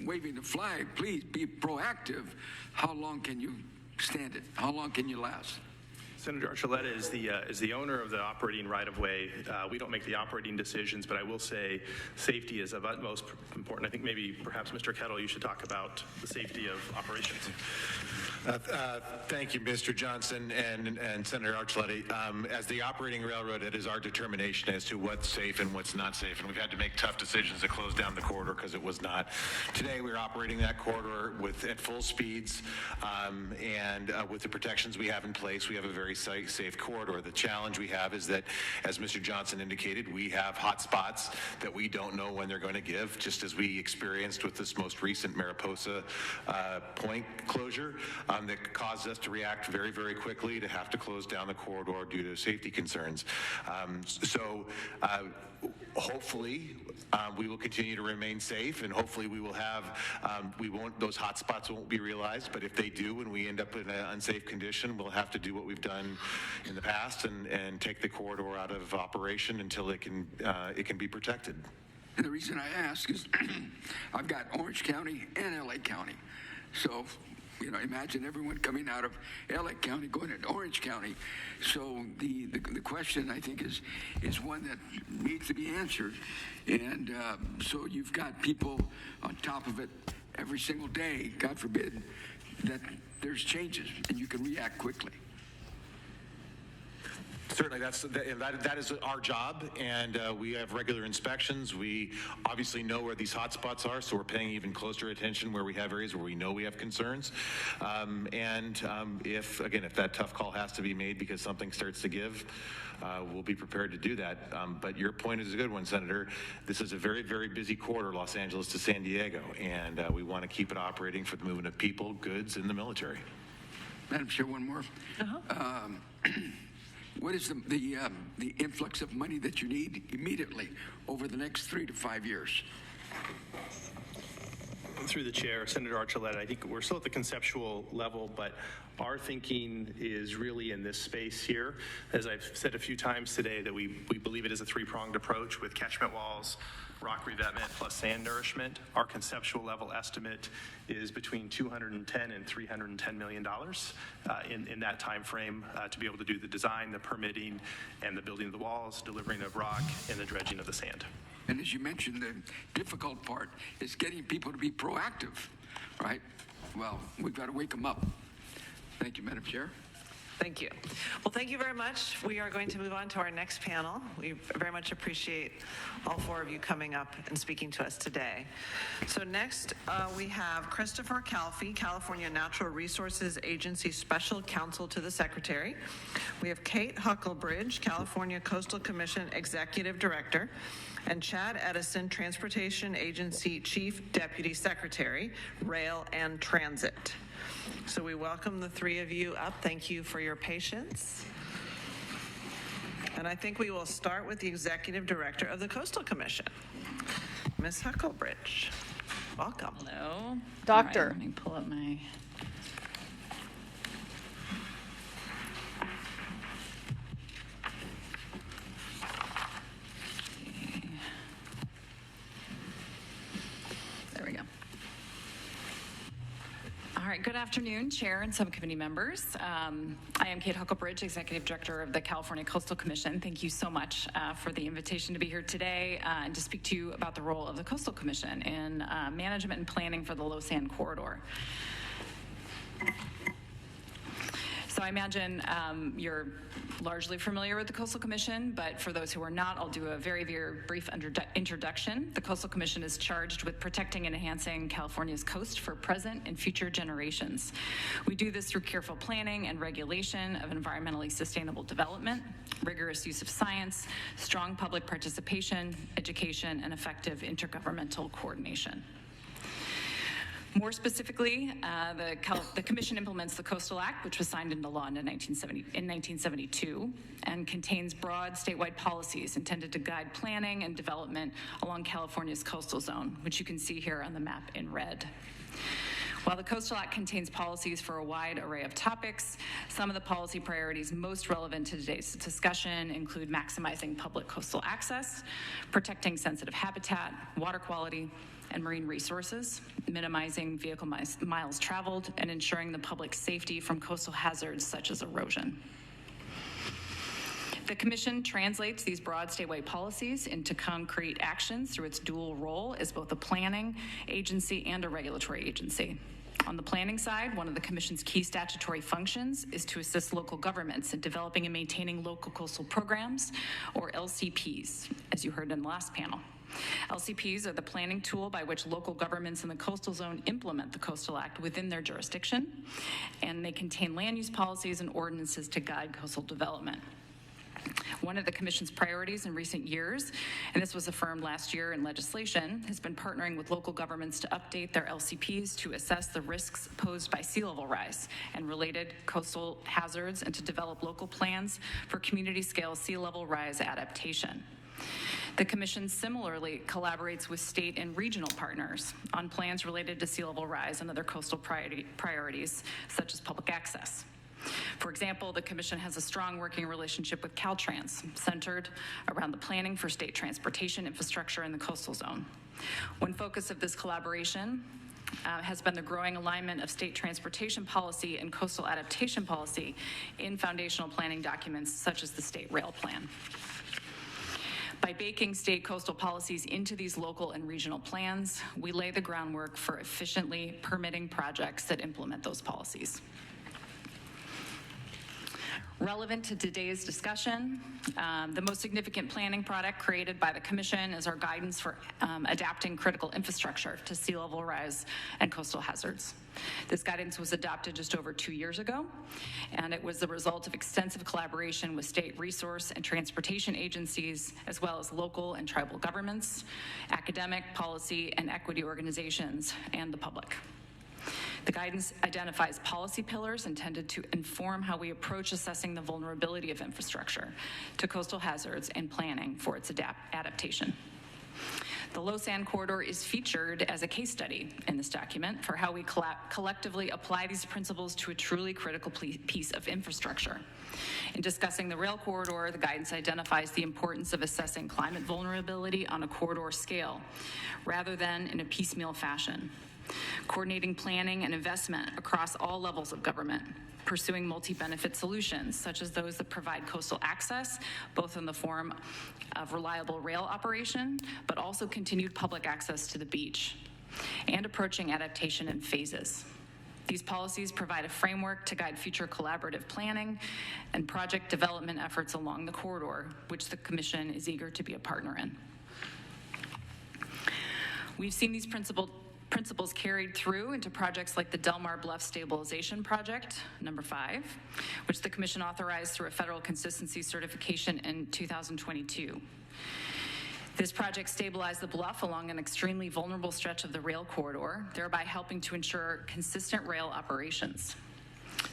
Speaker 7: waving the flag, please be proactive, how long can you stand it? How long can you last?
Speaker 5: Senator Archuleta is the owner of the operating right-of-way. We don't make the operating decisions, but I will say safety is of utmost important. I think perhaps Mr. Kettle, you should talk about the safety of operations.
Speaker 4: Thank you, Mr. Johnson and Senator Archuleta. As the operating railroad, it is our determination as to what's safe and what's not safe, and we've had to make tough decisions to close down the corridor because it was not. Today, we're operating that corridor at full speeds, and with the protections we have in place, we have a very very safe corridor. The challenge we have is that, as Mr. Johnson indicated, we have hot spots that we don't know when they're going to give, just as we experienced with this most recent Mariposa point closure that caused us to react very, very quickly to have to close down the corridor due to safety concerns. Hopefully, we will continue to remain safe, and hopefully we will have, those hot spots won't be realized, but if they do and we end up in an unsafe condition, we'll have to do what we've done in the past and take the corridor out of operation until it can be protected.
Speaker 7: And the reason I ask is I've got Orange County and LA County. So, imagine everyone coming out of LA County going into Orange County. So the question, I think, is one that needs to be answered. And so you've got people on top of it every single day, God forbid, that there's changes and you can react quickly.
Speaker 4: Certainly, that is our job, and we have regular inspections. We obviously know where these hot spots are, so we're paying even closer attention where we have areas where we know we have concerns. If that tough call has to be made because something starts to give, we'll be prepared to do that. But your point is a good one, Senator. This is a very, very busy corridor, Los Angeles to San Diego, and we want to keep it operating for the movement of people, goods, and the military.
Speaker 7: Madam Chair, one more. What is the influx of money that you need immediately over the next 3 to 5 years?
Speaker 5: Through the chair, Senator Archuleta, I think we're still at the conceptual level, but our thinking is really in this space here. As I've said a few times today, that we believe it is a three-pronged approach with catchment walls, rock revetment plus sand nourishment. Our conceptual level estimate is between $210 and $310 million in that time frame to be able to do the design, the permitting, and the building of the walls, delivering of rock, and the dredging of the sand.
Speaker 7: And as you mentioned, the difficult part is getting people to be proactive, right? Well, we've got to wake them up. Thank you, Madam Chair.
Speaker 1: Thank you. Well, thank you very much. We are going to move on to our next panel. We very much appreciate all four of you coming up and speaking to us today. So next, we have Christopher Calfee, California Natural Resources Agency Special Counsel to the Secretary. We have Kate Huckelbridge, California Coastal Commission Executive Director, and Chad Edison, Transportation Agency Chief Deputy Secretary, Rail and Transit. So we welcome the three of you up. Thank you for your patience. And I think we will start with the Executive Director of the Coastal Commission, Ms. Huckelbridge. Welcome.
Speaker 8: Hello.
Speaker 9: Doctor.
Speaker 8: All right, let me pull up my... There we go. All right, good afternoon, Chair and subcommittee members. I am Kate Huckelbridge, Executive Director of the California Coastal Commission. Thank you so much for the invitation to be here today and to speak to you about the role of the Coastal Commission in management and planning for the LOSSAN corridor. So I imagine you're largely familiar with the Coastal Commission, but for those who are not, I'll do a very, very brief introduction. The Coastal Commission is charged with protecting and enhancing California's coast for present and future generations. We do this through careful planning and regulation of environmentally sustainable development, rigorous use of science, strong public participation, education, and effective intergovernmental coordination. More specifically, the Commission implements the Coastal Act, which was signed into law in 1972, and contains broad statewide policies intended to guide planning and development along California's coastal zone, which you can see here on the map in red. While the Coastal Act contains policies for a wide array of topics, some of the policy priorities most relevant to today's discussion include maximizing public coastal access, protecting sensitive habitat, water quality, and marine resources, minimizing vehicle miles traveled, and ensuring the public safety from coastal hazards such as erosion. The Commission translates these broad statewide policies into concrete actions through its dual role as both a planning agency and a regulatory agency. On the planning side, one of the Commission's key statutory functions is to assist local governments in developing and maintaining local coastal programs, or LCPs, as you heard in the last panel. LCPs are the planning tool by which local governments in the coastal zone implement the Coastal Act within their jurisdiction, and they contain land use policies and ordinances to guide coastal development. One of the Commission's priorities in recent years, and this was affirmed last year in legislation, has been partnering with local governments to update their LCPs to assess the risks posed by sea level rise and related coastal hazards, and to develop local plans for community-scale sea level rise adaptation. The Commission similarly collaborates with state and regional partners on plans related to sea level rise and other coastal priorities, such as public access. For example, the Commission has a strong working relationship with Caltrans, centered around the planning for state transportation infrastructure in the coastal zone. One focus of this collaboration has been the growing alignment of state transportation policy and coastal adaptation policy in foundational planning documents such as the State Rail Plan. By baking state coastal policies into these local and regional plans, we lay the groundwork for efficiently permitting projects that implement those policies. Relevant to today's discussion, the most significant planning product created by the Commission is our guidance for adapting critical infrastructure to sea level rise and coastal hazards. This guidance was adopted just over 2 years ago, and it was the result of extensive collaboration with state resource and transportation agencies, as well as local and tribal governments, academic, policy, and equity organizations, and the public. The guidance identifies policy pillars intended to inform how we approach assessing the vulnerability of infrastructure to coastal hazards and planning for its adaptation. The LOSSAN corridor is featured as a case study in this document for how we collectively apply these principles to a truly critical piece of infrastructure. In discussing the rail corridor, the guidance identifies the importance of assessing climate vulnerability on a corridor scale, rather than in a piecemeal fashion. Coordinating planning and investment across all levels of government, pursuing multi-benefit solutions, such as those that provide coastal access, both in the form of reliable rail operation, but also continued public access to the beach, and approaching adaptation in phases. These policies provide a framework to guide future collaborative planning and project development efforts along the corridor, which the Commission is eager to be a partner in. We've seen these principles carried through into projects like the Del Mar Bluff Stabilization Project, number 5, which the Commission authorized through a federal consistency certification in 2022. This project stabilized the bluff along an extremely vulnerable stretch of the rail corridor, thereby helping to ensure consistent rail operations.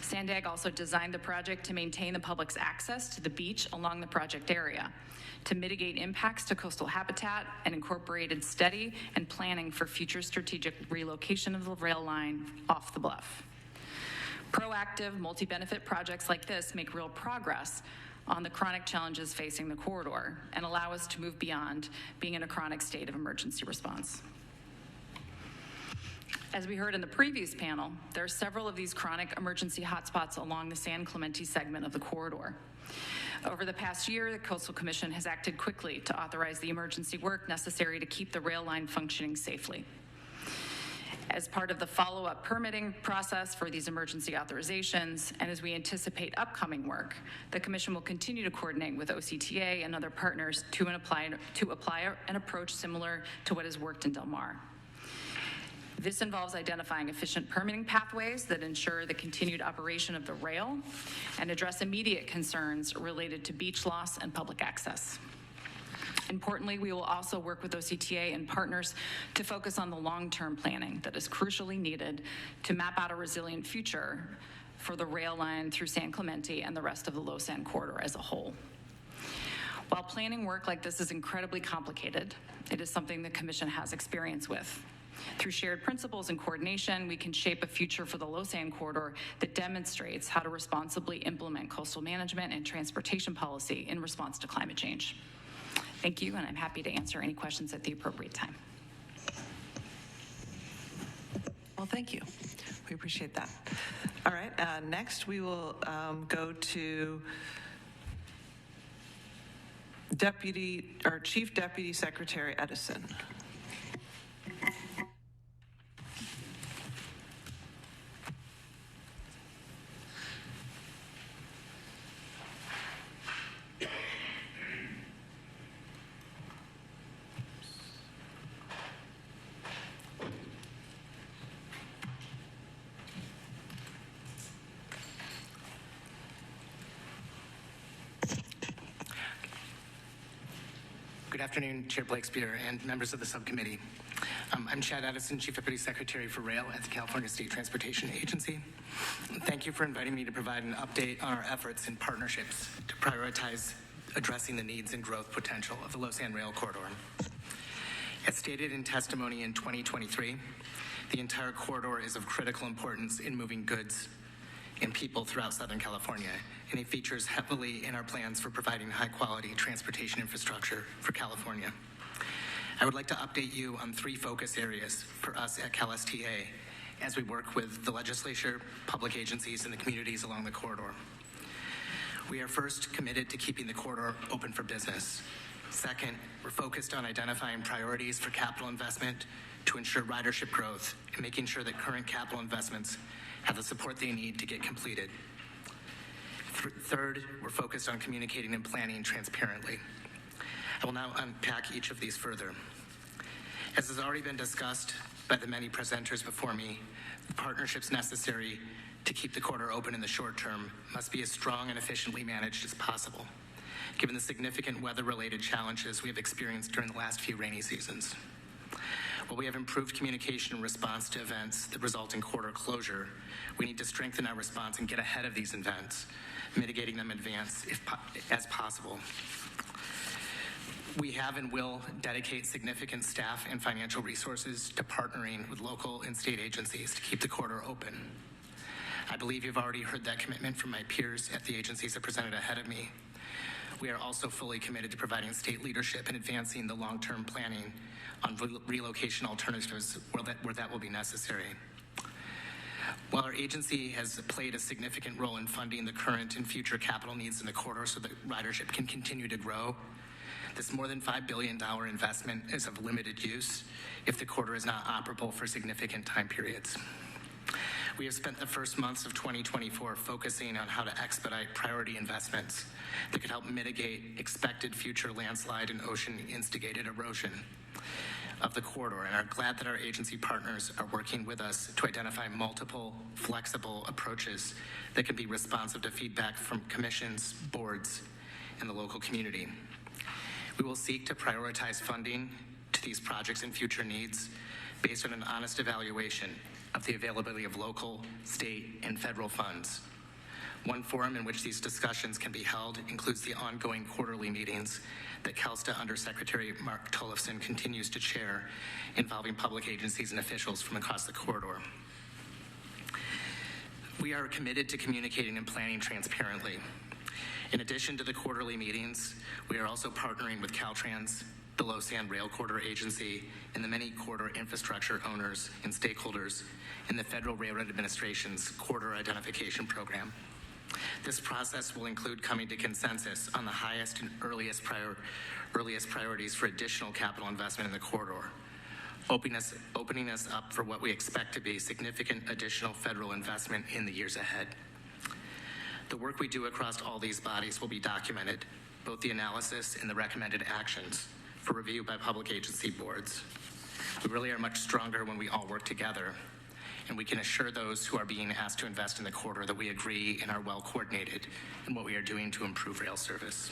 Speaker 8: Sandag also designed the project to maintain the public's access to the beach along the project area, to mitigate impacts to coastal habitat, and incorporated study and planning for future strategic relocation of the rail line off the bluff. Proactive, multi-benefit projects like this make real progress on the chronic challenges facing the corridor and allow us to move beyond being in a chronic state of emergency response. As we heard in the previous panel, there are several of these chronic emergency hotspots along the San Clemente segment of the corridor. Over the past year, the Coastal Commission has acted quickly to authorize the emergency work necessary to keep the rail line functioning safely. As part of the follow-up permitting process for these emergency authorizations, and as we anticipate upcoming work, the Commission will continue to coordinate with OCTA and other partners to apply an approach similar to what has worked in Del Mar. This involves identifying efficient permitting pathways that ensure the continued operation of the rail and address immediate concerns related to beach loss and public access. Importantly, we will also work with OCTA and partners to focus on the long-term planning that is crucially needed to map out a resilient future for the rail line through San Clemente and the rest of the LOSSAN corridor as a whole. While planning work like this is incredibly complicated, it is something the Commission has experience with. Through shared principles and coordination, we can shape a future for the LOSSAN corridor that demonstrates how to responsibly implement coastal management and transportation policy in response to climate change. Thank you, and I'm happy to answer any questions at the appropriate time.
Speaker 1: Well, thank you. We appreciate that. All right, next we will go to Chief Deputy Secretary Edison.
Speaker 9: Good afternoon, Chair Blakespear and members of the subcommittee. I'm Chad Edison, Chief Deputy Secretary for Rail at the California State Transportation Agency. Thank you for inviting me to provide an update on our efforts and partnerships to prioritize addressing the needs and growth potential of the LOSSAN Rail Corridor. As stated in testimony in 2023, the entire corridor is of critical importance in moving goods and people throughout Southern California, and it features heavily in our plans for providing high-quality transportation infrastructure for California. I would like to update you on 3 focus areas for us at CalSTA as we work with the legislature, public agencies, and the communities along the corridor. We are first committed to keeping the corridor open for business. Second, we're focused on identifying priorities for capital investment to ensure ridership growth and making sure that current capital investments have the support they need to get completed. Third, we're focused on communicating and planning transparently. I will now unpack each of these further. As has already been discussed by the many presenters before me, the partnerships necessary to keep the corridor open in the short term must be as strong and efficiently managed as possible, given the significant weather-related challenges we have experienced during the last few rainy seasons. While we have improved communication in response to events that result in corridor closure, we need to strengthen our response and get ahead of these events, mitigating them in advance as possible. We have and will dedicate significant staff and financial resources to partnering with local and state agencies to keep the corridor open. I believe you've already heard that commitment from my peers at the agencies that presented ahead of me. We are also fully committed to providing state leadership and advancing the long-term planning on relocation alternatives where that will be necessary. While our agency has played a significant role in funding the current and future capital needs in the corridor so that ridership can continue to grow, this more than $5 billion investment is of limited use if the corridor is not operable for significant time periods. We have spent the first months of 2024 focusing on how to expedite priority investments that could help mitigate expected future landslide and ocean-instigated erosion of the corridor, and are glad that our agency partners are working with us to identify multiple flexible approaches that can be responsive to feedback from commissions, boards, and the local community. We will seek to prioritize funding to these projects and future needs based on an honest evaluation of the availability of local, state, and federal funds. One forum in which these discussions can be held includes the ongoing quarterly meetings that CalSTA Undersecretary Mark Tollefson continues to chair, involving public agencies and officials from across the corridor. We are committed to communicating and planning transparently. In addition to the quarterly meetings, we are also partnering with Caltrans, the LOSSAN Rail Corridor Agency, and the many corridor infrastructure owners and stakeholders in the Federal Railroad Administration's Corridor Identification Program. This process will include coming to consensus on the highest and earliest priorities for additional capital investment in the corridor, opening us up for what we expect to be significant additional federal investment in the years ahead. The work we do across all these bodies will be documented, both the analysis and the recommended actions, for review by public agency boards. We really are much stronger when we all work together, and we can assure those who are being asked to invest in the corridor that we agree and are well coordinated in what we are doing to improve rail service.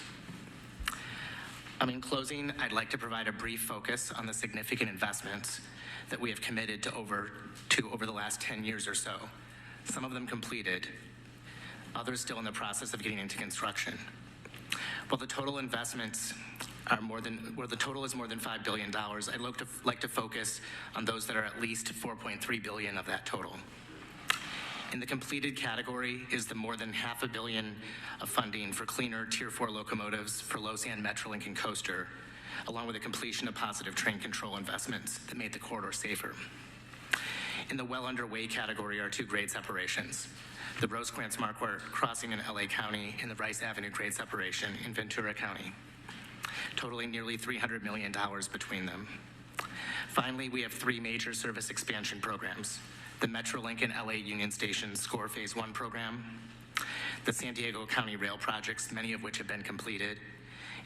Speaker 9: In closing, I'd like to provide a brief focus on the significant investments that we have committed to over the last 10 years or so, some of them completed, others still in the process of getting into construction. While the total investments the total is more than $5 billion, I'd like to focus on those that are at least $4.3 billion of that total. In the completed category is the more than $500 million of funding for cleaner Tier 4 locomotives for LOSSAN, Metrolink, and Coaster, along with the completion of positive train control investments that made the corridor safer. In the well underway category are 2 grade separations: the Rosecrans-Marquardt crossing in LA County and the Rice Avenue grade separation in Ventura County, totaling nearly $300 million between them. Finally, we have 3 major service expansion programs: the Metrolink and LA Union Station SCORE Phase 1 program, the San Diego County Rail projects, many of which have been completed,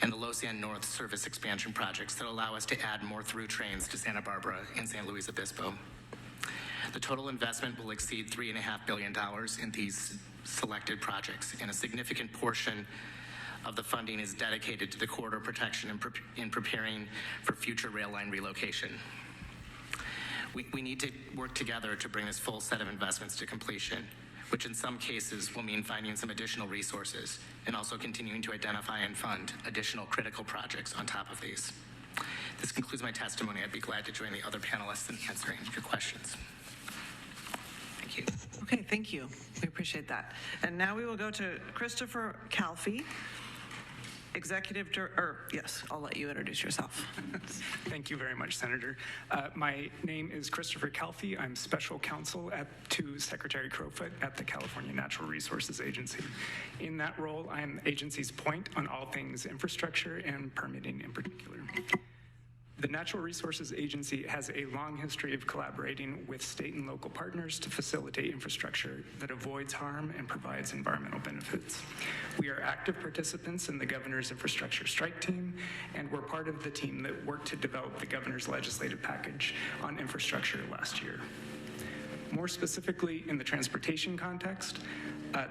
Speaker 9: and the LOSSAN North service expansion projects that allow us to add more through trains to Santa Barbara and San Luis Obispo. The total investment will exceed $3.5 billion in these selected projects, and a significant portion of the funding is dedicated to the corridor protection in preparing for future rail line relocation. We need to work together to bring this full set of investments to completion, which in some cases will mean finding some additional resources and also continuing to identify and fund additional critical projects on top of these. This concludes my testimony. I'd be glad to join the other panelists in answering your questions. Thank you.
Speaker 1: Okay, thank you. We appreciate that. And now we will go to Christopher Calfee, yes, I'll let you introduce yourself.
Speaker 10: Thank you very much, Senator. My name is Christopher Calfee. I'm special counsel to Secretary Crowfoot at the California Natural Resources Agency. In that role, I am the agency's point on all things infrastructure and permitting in particular. The Natural Resources Agency has a long history of collaborating with state and local partners to facilitate infrastructure that avoids harm and provides environmental benefits. We are active participants in the Governor's Infrastructure Strike Team, and we're part of the team that worked to develop the Governor's legislative package on infrastructure last year. More specifically, in the transportation context,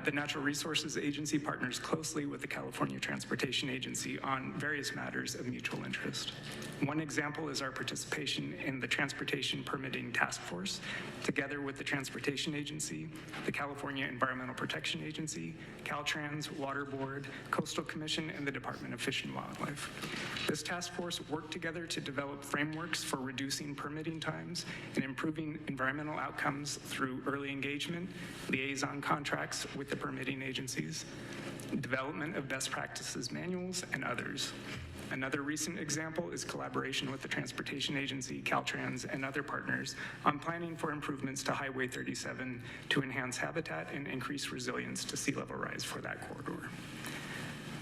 Speaker 10: the Natural Resources Agency partners closely with the California Transportation Agency on various matters of mutual interest. One example is our participation in the Transportation Permitting Task Force, together with the Transportation Agency, the California Environmental Protection Agency, Caltrans, Water Board, Coastal Commission, and the Department of Fish and Wildlife. This task force worked together to develop frameworks for reducing permitting times and improving environmental outcomes through early engagement, liaison contracts with the permitting agencies, development of best practices manuals, and others. Another recent example is collaboration with the Transportation Agency, Caltrans, and other partners on planning for improvements to Highway 37 to enhance habitat and increase resilience to sea level rise for that corridor.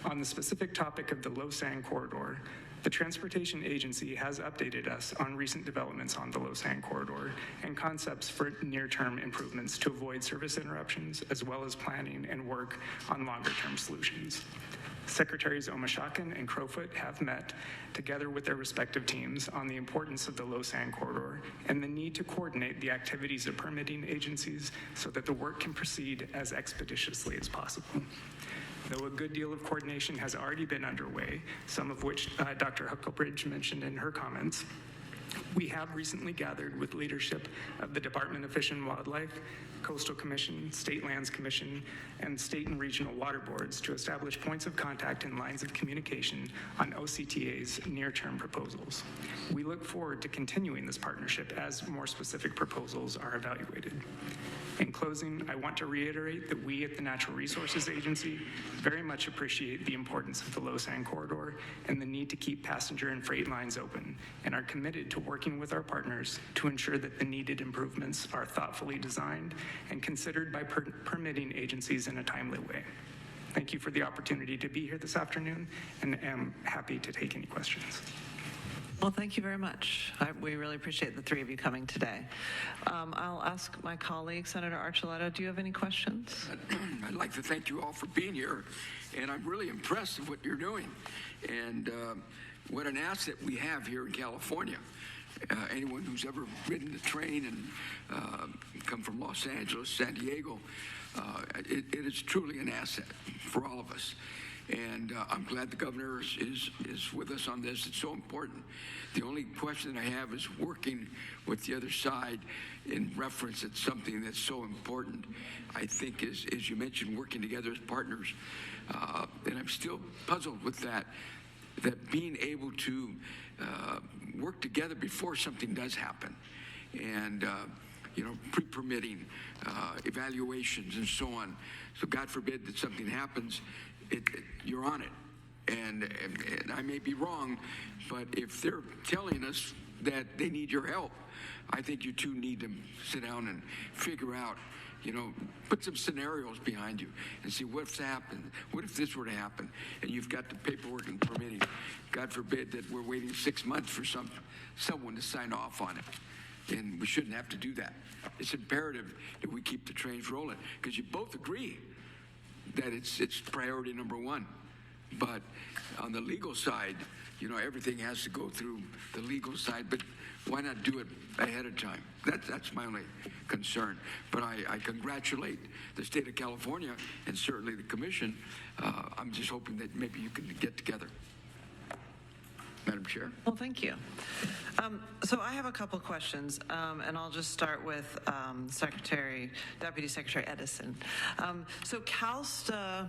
Speaker 10: On the specific topic of the LOSSAN corridor, the Transportation Agency has updated us on recent developments on the LOSSAN corridor and concepts for near-term improvements to avoid service interruptions, as well as planning and work on longer-term solutions. Secretaries Omashakin and Crowfoot have met together with their respective teams on the importance of the LOSSAN corridor and the need to coordinate the activities of permitting agencies so that the work can proceed as expeditiously as possible. Though a good deal of coordination has already been underway, some of which Dr. Huckelbridge mentioned in her comments, we have recently gathered with leadership of the Department of Fish and Wildlife, Coastal Commission, State Lands Commission, and state and regional water boards to establish points of contact and lines of communication on OCTA's near-term proposals. We look forward to continuing this partnership as more specific proposals are evaluated. In closing, I want to reiterate that we at the Natural Resources Agency very much appreciate the importance of the LOSSAN corridor and the need to keep passenger and freight lines open, and are committed to working with our partners to ensure that the needed improvements are thoughtfully designed and considered by permitting agencies in a timely way. Thank you for the opportunity to be here this afternoon, and am happy to take any questions.
Speaker 1: Well, thank you very much. We really appreciate the three of you coming today. I'll ask my colleague, Senator Archuleta, do you have any questions?
Speaker 7: I'd like to thank you all for being here, and I'm really impressed with what you're doing, and what an asset we have here in California. Anyone who's ever ridden the train and come from Los Angeles, San Diego, it is truly an asset for all of us. And I'm glad the governor is with us on this. It's so important. The only question that I have is working with the other side in reference to something that's so important. I think, as you mentioned, working together as partners. And I'm still puzzled with that being able to work together before something does happen. And, pre-permitting, evaluations, and so on. So God forbid that something happens, you're on it. And I may be wrong, but if they're telling us that they need your help, I think you two need to sit down and figure out, put some scenarios behind you and see what's happened. What if this were to happen? And you've got the paperwork and permitting. God forbid that we're waiting 6 months for someone to sign off on it. And we shouldn't have to do that. It's imperative that we keep the trains rolling, because you both agree that it's priority number one. But on the legal side, everything has to go through the legal side, but why not do it ahead of time? That's my only concern. But I congratulate the state of California and certainly the commission. I'm just hoping that maybe you can get together. Madam Chair?
Speaker 1: Well, thank you. So I have a couple questions, and I'll just start with Deputy Secretary Edison. So CalSTA,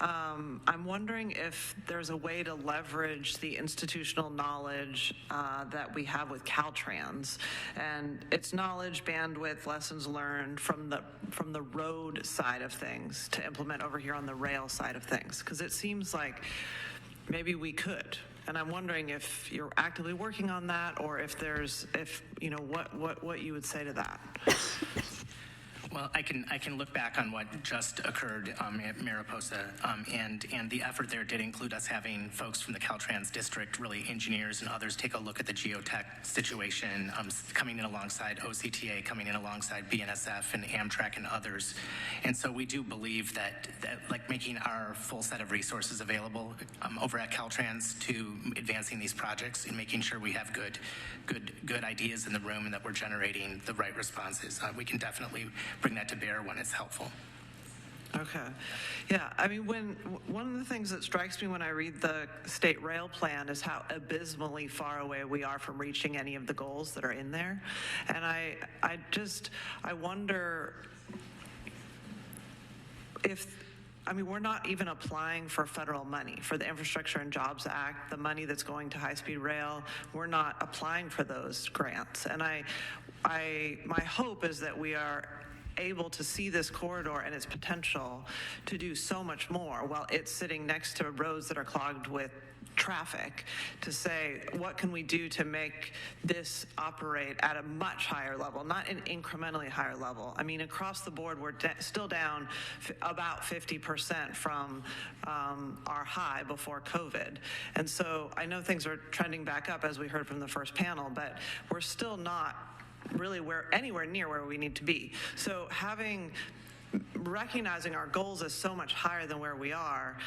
Speaker 1: I'm wondering if there's a way to leverage the institutional knowledge that we have with Caltrans and its knowledge, bandwidth, lessons learned from the road side of things to implement over here on the rail side of things, because it seems like maybe we could. And I'm wondering if you're actively working on that, or if what you would say to that.
Speaker 9: Well, I can look back on what just occurred at Mariposa, and the effort there did include us having folks from the Caltrans district, really engineers and others, take a look at the geotech situation, coming in alongside OCTA, coming in alongside BNSF and Amtrak and others. And so we do believe that like making our full set of resources available over at Caltrans to advancing these projects and making sure we have good ideas in the room and that we're generating the right responses. We can definitely bring that to bear when it's helpful.
Speaker 1: Okay. Yeah, I mean, one of the things that strikes me when I read the state rail plan is how abysmally far away we are from reaching any of the goals that are in there. And I wonder we're not even applying for federal money for the Infrastructure and Jobs Act, the money that's going to high-speed rail. We're not applying for those grants. And my hope is that we are able to see this corridor and its potential to do so much more while it's sitting next to roads that are clogged with traffic, to say, what can we do to make this operate at a much higher level, not an incrementally higher level. I mean, across the board, we're still down about 50% from our high before COVID. And so I know things are trending back up, as we heard from the first panel, but we're still not really anywhere near where we need to be. So recognizing our goals is so much higher than where we are,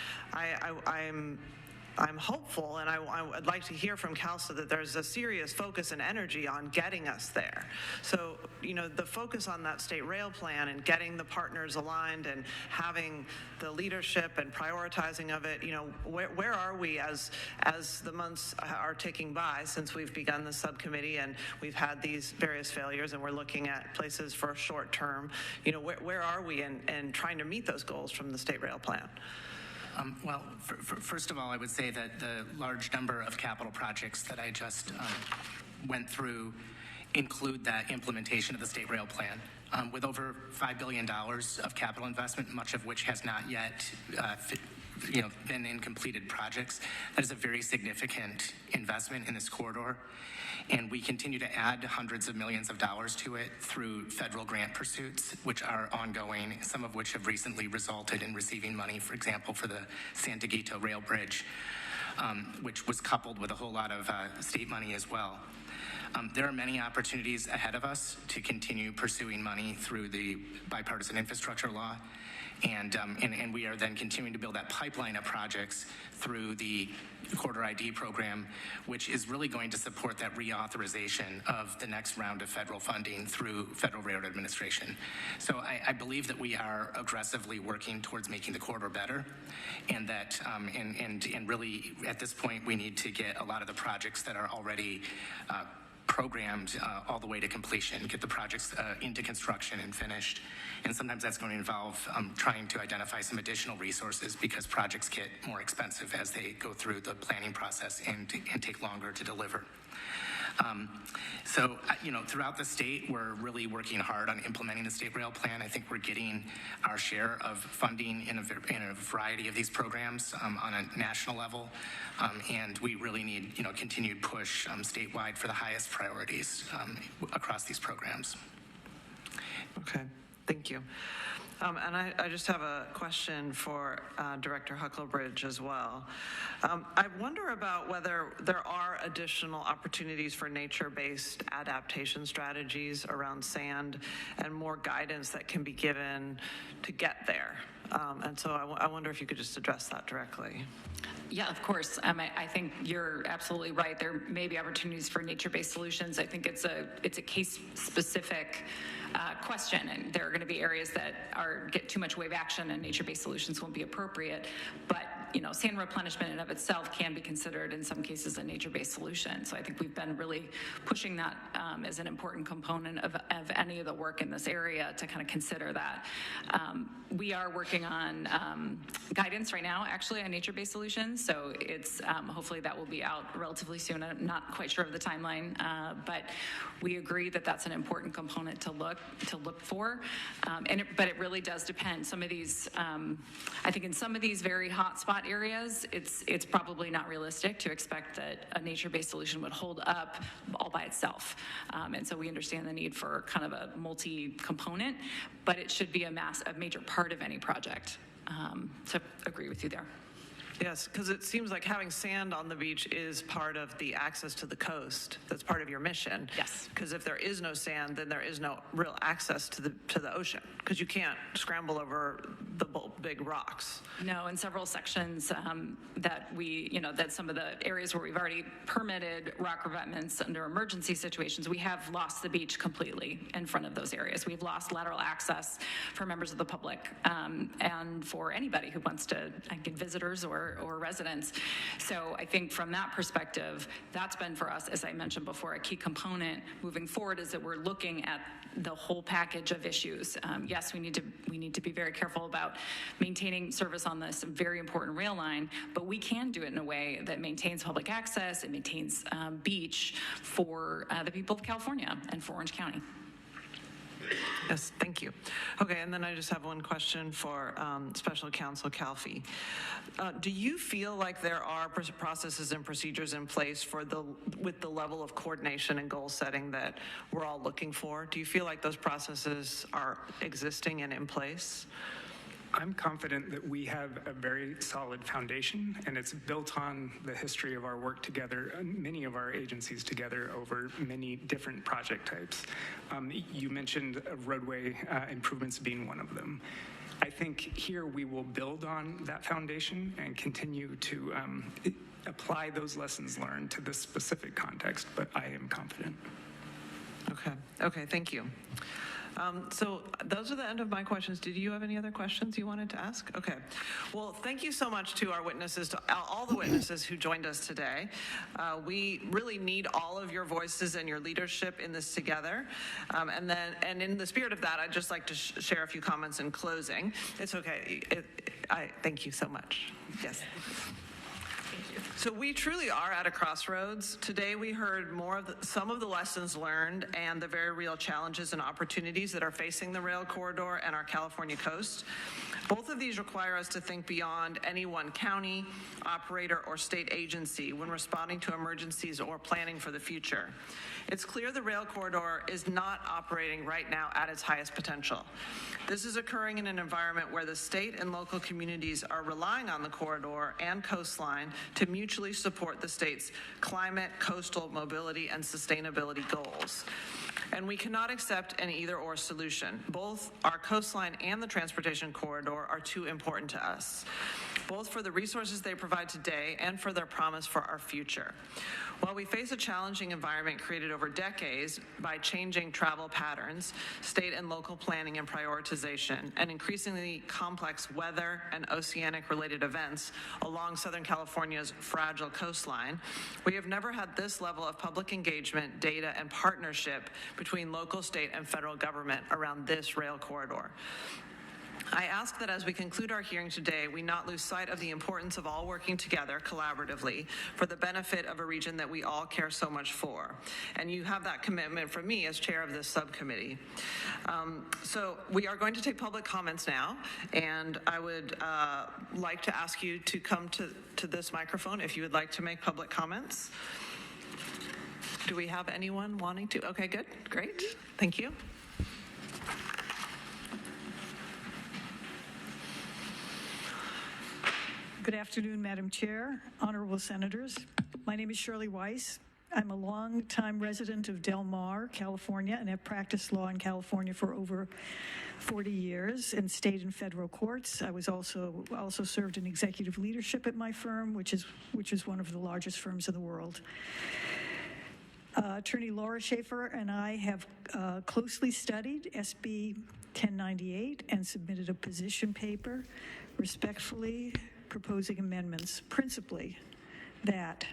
Speaker 1: I'm hopeful, and I would like to hear from CalSTA that there's a serious focus and energy on getting us there. So, the focus on that state rail plan and getting the partners aligned and having the leadership and prioritizing of it, where are we as the months are ticking by since we've begun the subcommittee and we've had these various failures and we're looking at places for short term, where are we in trying to meet those goals from the state rail plan?
Speaker 9: Well, first of all, I would say that the large number of capital projects that I just went through include that implementation of the state rail plan. With over $5 billion of capital investment, much of which has not yet been in completed projects, that is a very significant investment in this corridor. And we continue to add hundreds of millions of dollars to it through federal grant pursuits, which are ongoing, some of which have recently resulted in receiving money, for example, for the San Dieguito Rail Bridge, which was coupled with a whole lot of state money as well. There are many opportunities ahead of us to continue pursuing money through the bipartisan infrastructure law. And we are then continuing to build that pipeline of projects through the Corridor ID program, which is really going to support that reauthorization of the next round of federal funding through Federal Railroad Administration. So I believe that we are aggressively working towards making the corridor better, and that and really at this point we need to get a lot of the projects that are already programmed all the way to completion, get the projects into construction and finished. And sometimes that's going to involve trying to identify some additional resources because projects get more expensive as they go through the planning process and take longer to deliver. So, throughout the state, we're really working hard on implementing the state rail plan. I think we're getting our share of funding in a variety of these programs on a national level. And we really need, continued push statewide for the highest priorities across these programs.
Speaker 1: Okay, thank you. And I just have a question for Director Hucklebridge as well. I wonder about whether there are additional opportunities for nature-based adaptation strategies around sand and more guidance that can be given to get there. And so I wonder if you could just address that directly.
Speaker 8: Yeah, of course. I think you're absolutely right. There may be opportunities for nature-based solutions. I think it's a case-specific question, and there are going to be areas that get too much wave action, and nature-based solutions won't be appropriate. But sand replenishment in of itself can be considered in some cases a nature-based solution. So I think we've been really pushing that as an important component of any of the work in this area to kind of consider that. We are working on guidance right now, actually, on nature-based solutions. So it's hopefully that will be out relatively soon. I'm not quite sure of the timeline, but we agree that that's an important component to look for. But it really does depend. Some of these, I think in some of these very hot spot areas, it's probably not realistic to expect that a nature-based solution would hold up all by itself. And so we understand the need for kind of a multi-component, but it should be a major part of any project. So agree with you there.
Speaker 1: Yes, because it seems like having sand on the beach is part of the access to the coast. That's part of your mission.
Speaker 8: Yes.
Speaker 1: Because if there is no sand, then there is no real access to the ocean, because you can't scramble over the big rocks.
Speaker 8: No, in several sections that some of the areas where we've already permitted rock revetments under emergency situations, we have lost the beach completely in front of those areas. We've lost lateral access for members of the public and for anybody who wants to, visitors or residents. So I think from that perspective, that's been for us, as I mentioned before, a key component moving forward is that we're looking at the whole package of issues. Yes, we need to be very careful about maintaining service on this very important rail line, but we can do it in a way that maintains public access, it maintains beach for the people of California and for Orange County.
Speaker 1: Yes, thank you. Okay, and then I just have one question for Special Counsel Calfee. Do you feel like there are processes and procedures in place with the level of coordination and goal setting that we're all looking for? Do you feel like those processes are existing and in place?
Speaker 10: I'm confident that we have a very solid foundation, and it's built on the history of our work together, many of our agencies together over many different project types. You mentioned roadway improvements being one of them. I think here we will build on that foundation and continue to apply those lessons learned to this specific context, but I am confident.
Speaker 1: Okay, thank you. So those are the end of my questions. Did you have any other questions you wanted to ask? Okay. Well, thank you so much to our witnesses, to all the witnesses who joined us today. We really need all of your voices and your leadership in this together. And in the spirit of that, I'd just like to share a few comments in closing. It's okay. I thank you so much. Yes. So we truly are at a crossroads. Today we heard some of the lessons learned and the very real challenges and opportunities that are facing the rail corridor and our California coast. Both of these require us to think beyond any one county, operator, or state agency when responding to emergencies or planning for the future. It's clear the rail corridor is not operating right now at its highest potential. This is occurring in an environment where the state and local communities are relying on the corridor and coastline to mutually support the state's climate, coastal mobility, and sustainability goals. And we cannot accept an either-or solution. Both our coastline and the transportation corridor are too important to us, both for the resources they provide today and for their promise for our future. While we face a challenging environment created over decades by changing travel patterns, state and local planning and prioritization, and increasingly complex weather and oceanic-related events along Southern California's fragile coastline, we have never had this level of public engagement, data, and partnership between local, state, and federal government around this rail corridor. I ask that as we conclude our hearing today, we not lose sight of the importance of all working together collaboratively for the benefit of a region that we all care so much for. And you have that commitment from me as chair of this subcommittee. So we are going to take public comments now, and I would like to ask you to come to this microphone if you would like to make public comments. Do we have anyone wanting to? Okay, good, great, thank you.
Speaker 11: Good afternoon, Madam Chair, honorable senators. My name is Shirley Weiss. I'm a longtime resident of Del Mar, California, and have practiced law in California for over 40 years in state and federal courts. I was also served in executive leadership at my firm, which is one of the largest firms in the world. Attorney Laura Schaefer and I have closely studied SB 1098 and submitted a position paper, respectfully proposing amendments, principally that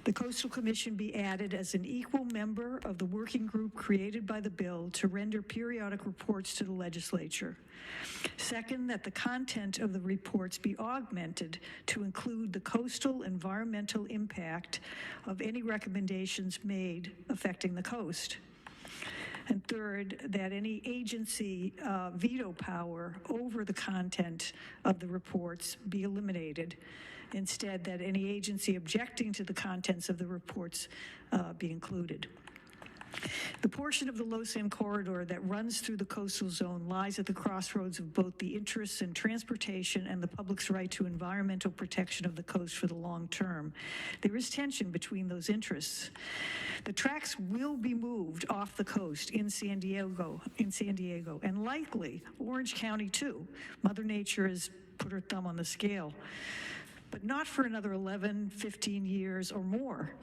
Speaker 11: the Coastal Commission be added as an equal member of the working group created by the bill to render periodic reports to the legislature. Second, that the content of the reports be augmented to include the coastal environmental impact of any recommendations made affecting the coast. And third, that any agency veto power over the content of the reports be eliminated. Instead, that any agency objecting to the contents of the reports be included. The portion of the LOSSAN corridor that runs through the coastal zone lies at the crossroads of both the interests in transportation and the public's right to environmental protection of the coast for the long term. There is tension between those interests. The tracks will be moved off the coast in San Diego, and likely Orange County too. Mother Nature has put her thumb on the scale, but not for another 11, 15 years or more.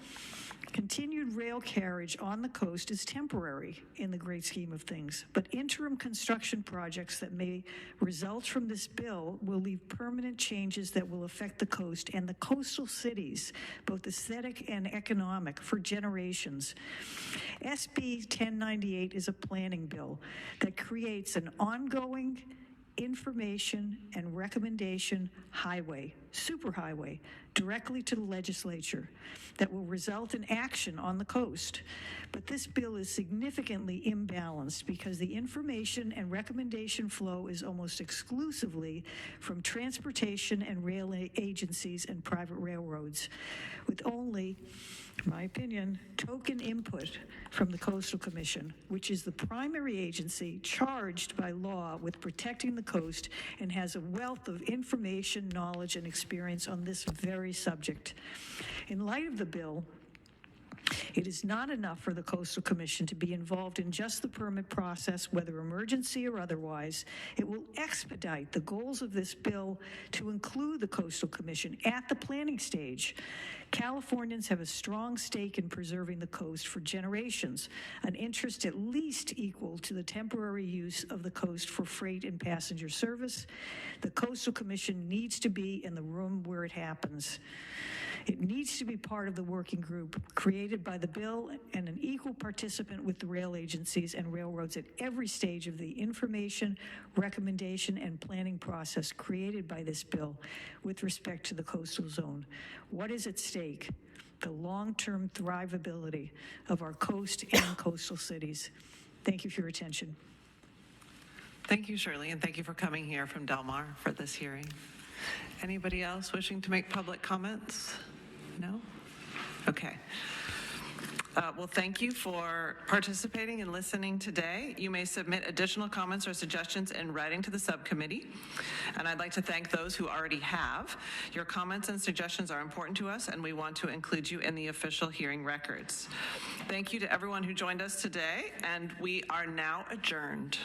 Speaker 11: Continued rail carriage on the coast is temporary in the great scheme of things, but interim construction projects that may result from this bill will leave permanent changes that will affect the coast and the coastal cities, both aesthetic and economic, for generations. SB 1098 is a planning bill that creates an ongoing information and recommendation highway, superhighway, directly to the legislature that will result in action on the coast. But this bill is significantly imbalanced because the information and recommendation flow is almost exclusively from transportation and rail agencies and private railroads, with only, in my opinion, token input from the Coastal Commission, which is the primary agency charged by law with protecting the coast and has a wealth of information, knowledge, and experience on this very subject. In light of the bill, it is not enough for the Coastal Commission to be involved in just the permit process, whether emergency or otherwise. It will expedite the goals of this bill to include the Coastal Commission at the planning stage. Californians have a strong stake in preserving the coast for generations, an interest at least equal to the temporary use of the coast for freight and passenger service. The Coastal Commission needs to be in the room where it happens. It needs to be part of the working group created by the bill and an equal participant with the rail agencies and railroads at every stage of the information, recommendation, and planning process created by this bill with respect to the coastal zone. What is at stake? The long-term thrivability of our coast and coastal cities. Thank you for your attention.
Speaker 1: Thank you, Shirley, and thank you for coming here from Del Mar for this hearing. Anybody else wishing to make public comments? No? Okay. Well, thank you for participating and listening today. You may submit additional comments or suggestions in writing to the subcommittee, and I'd like to thank those who already have. Your comments and suggestions are important to us, and we want to include you in the official hearing records. Thank you to everyone who joined us today, and we are now adjourned.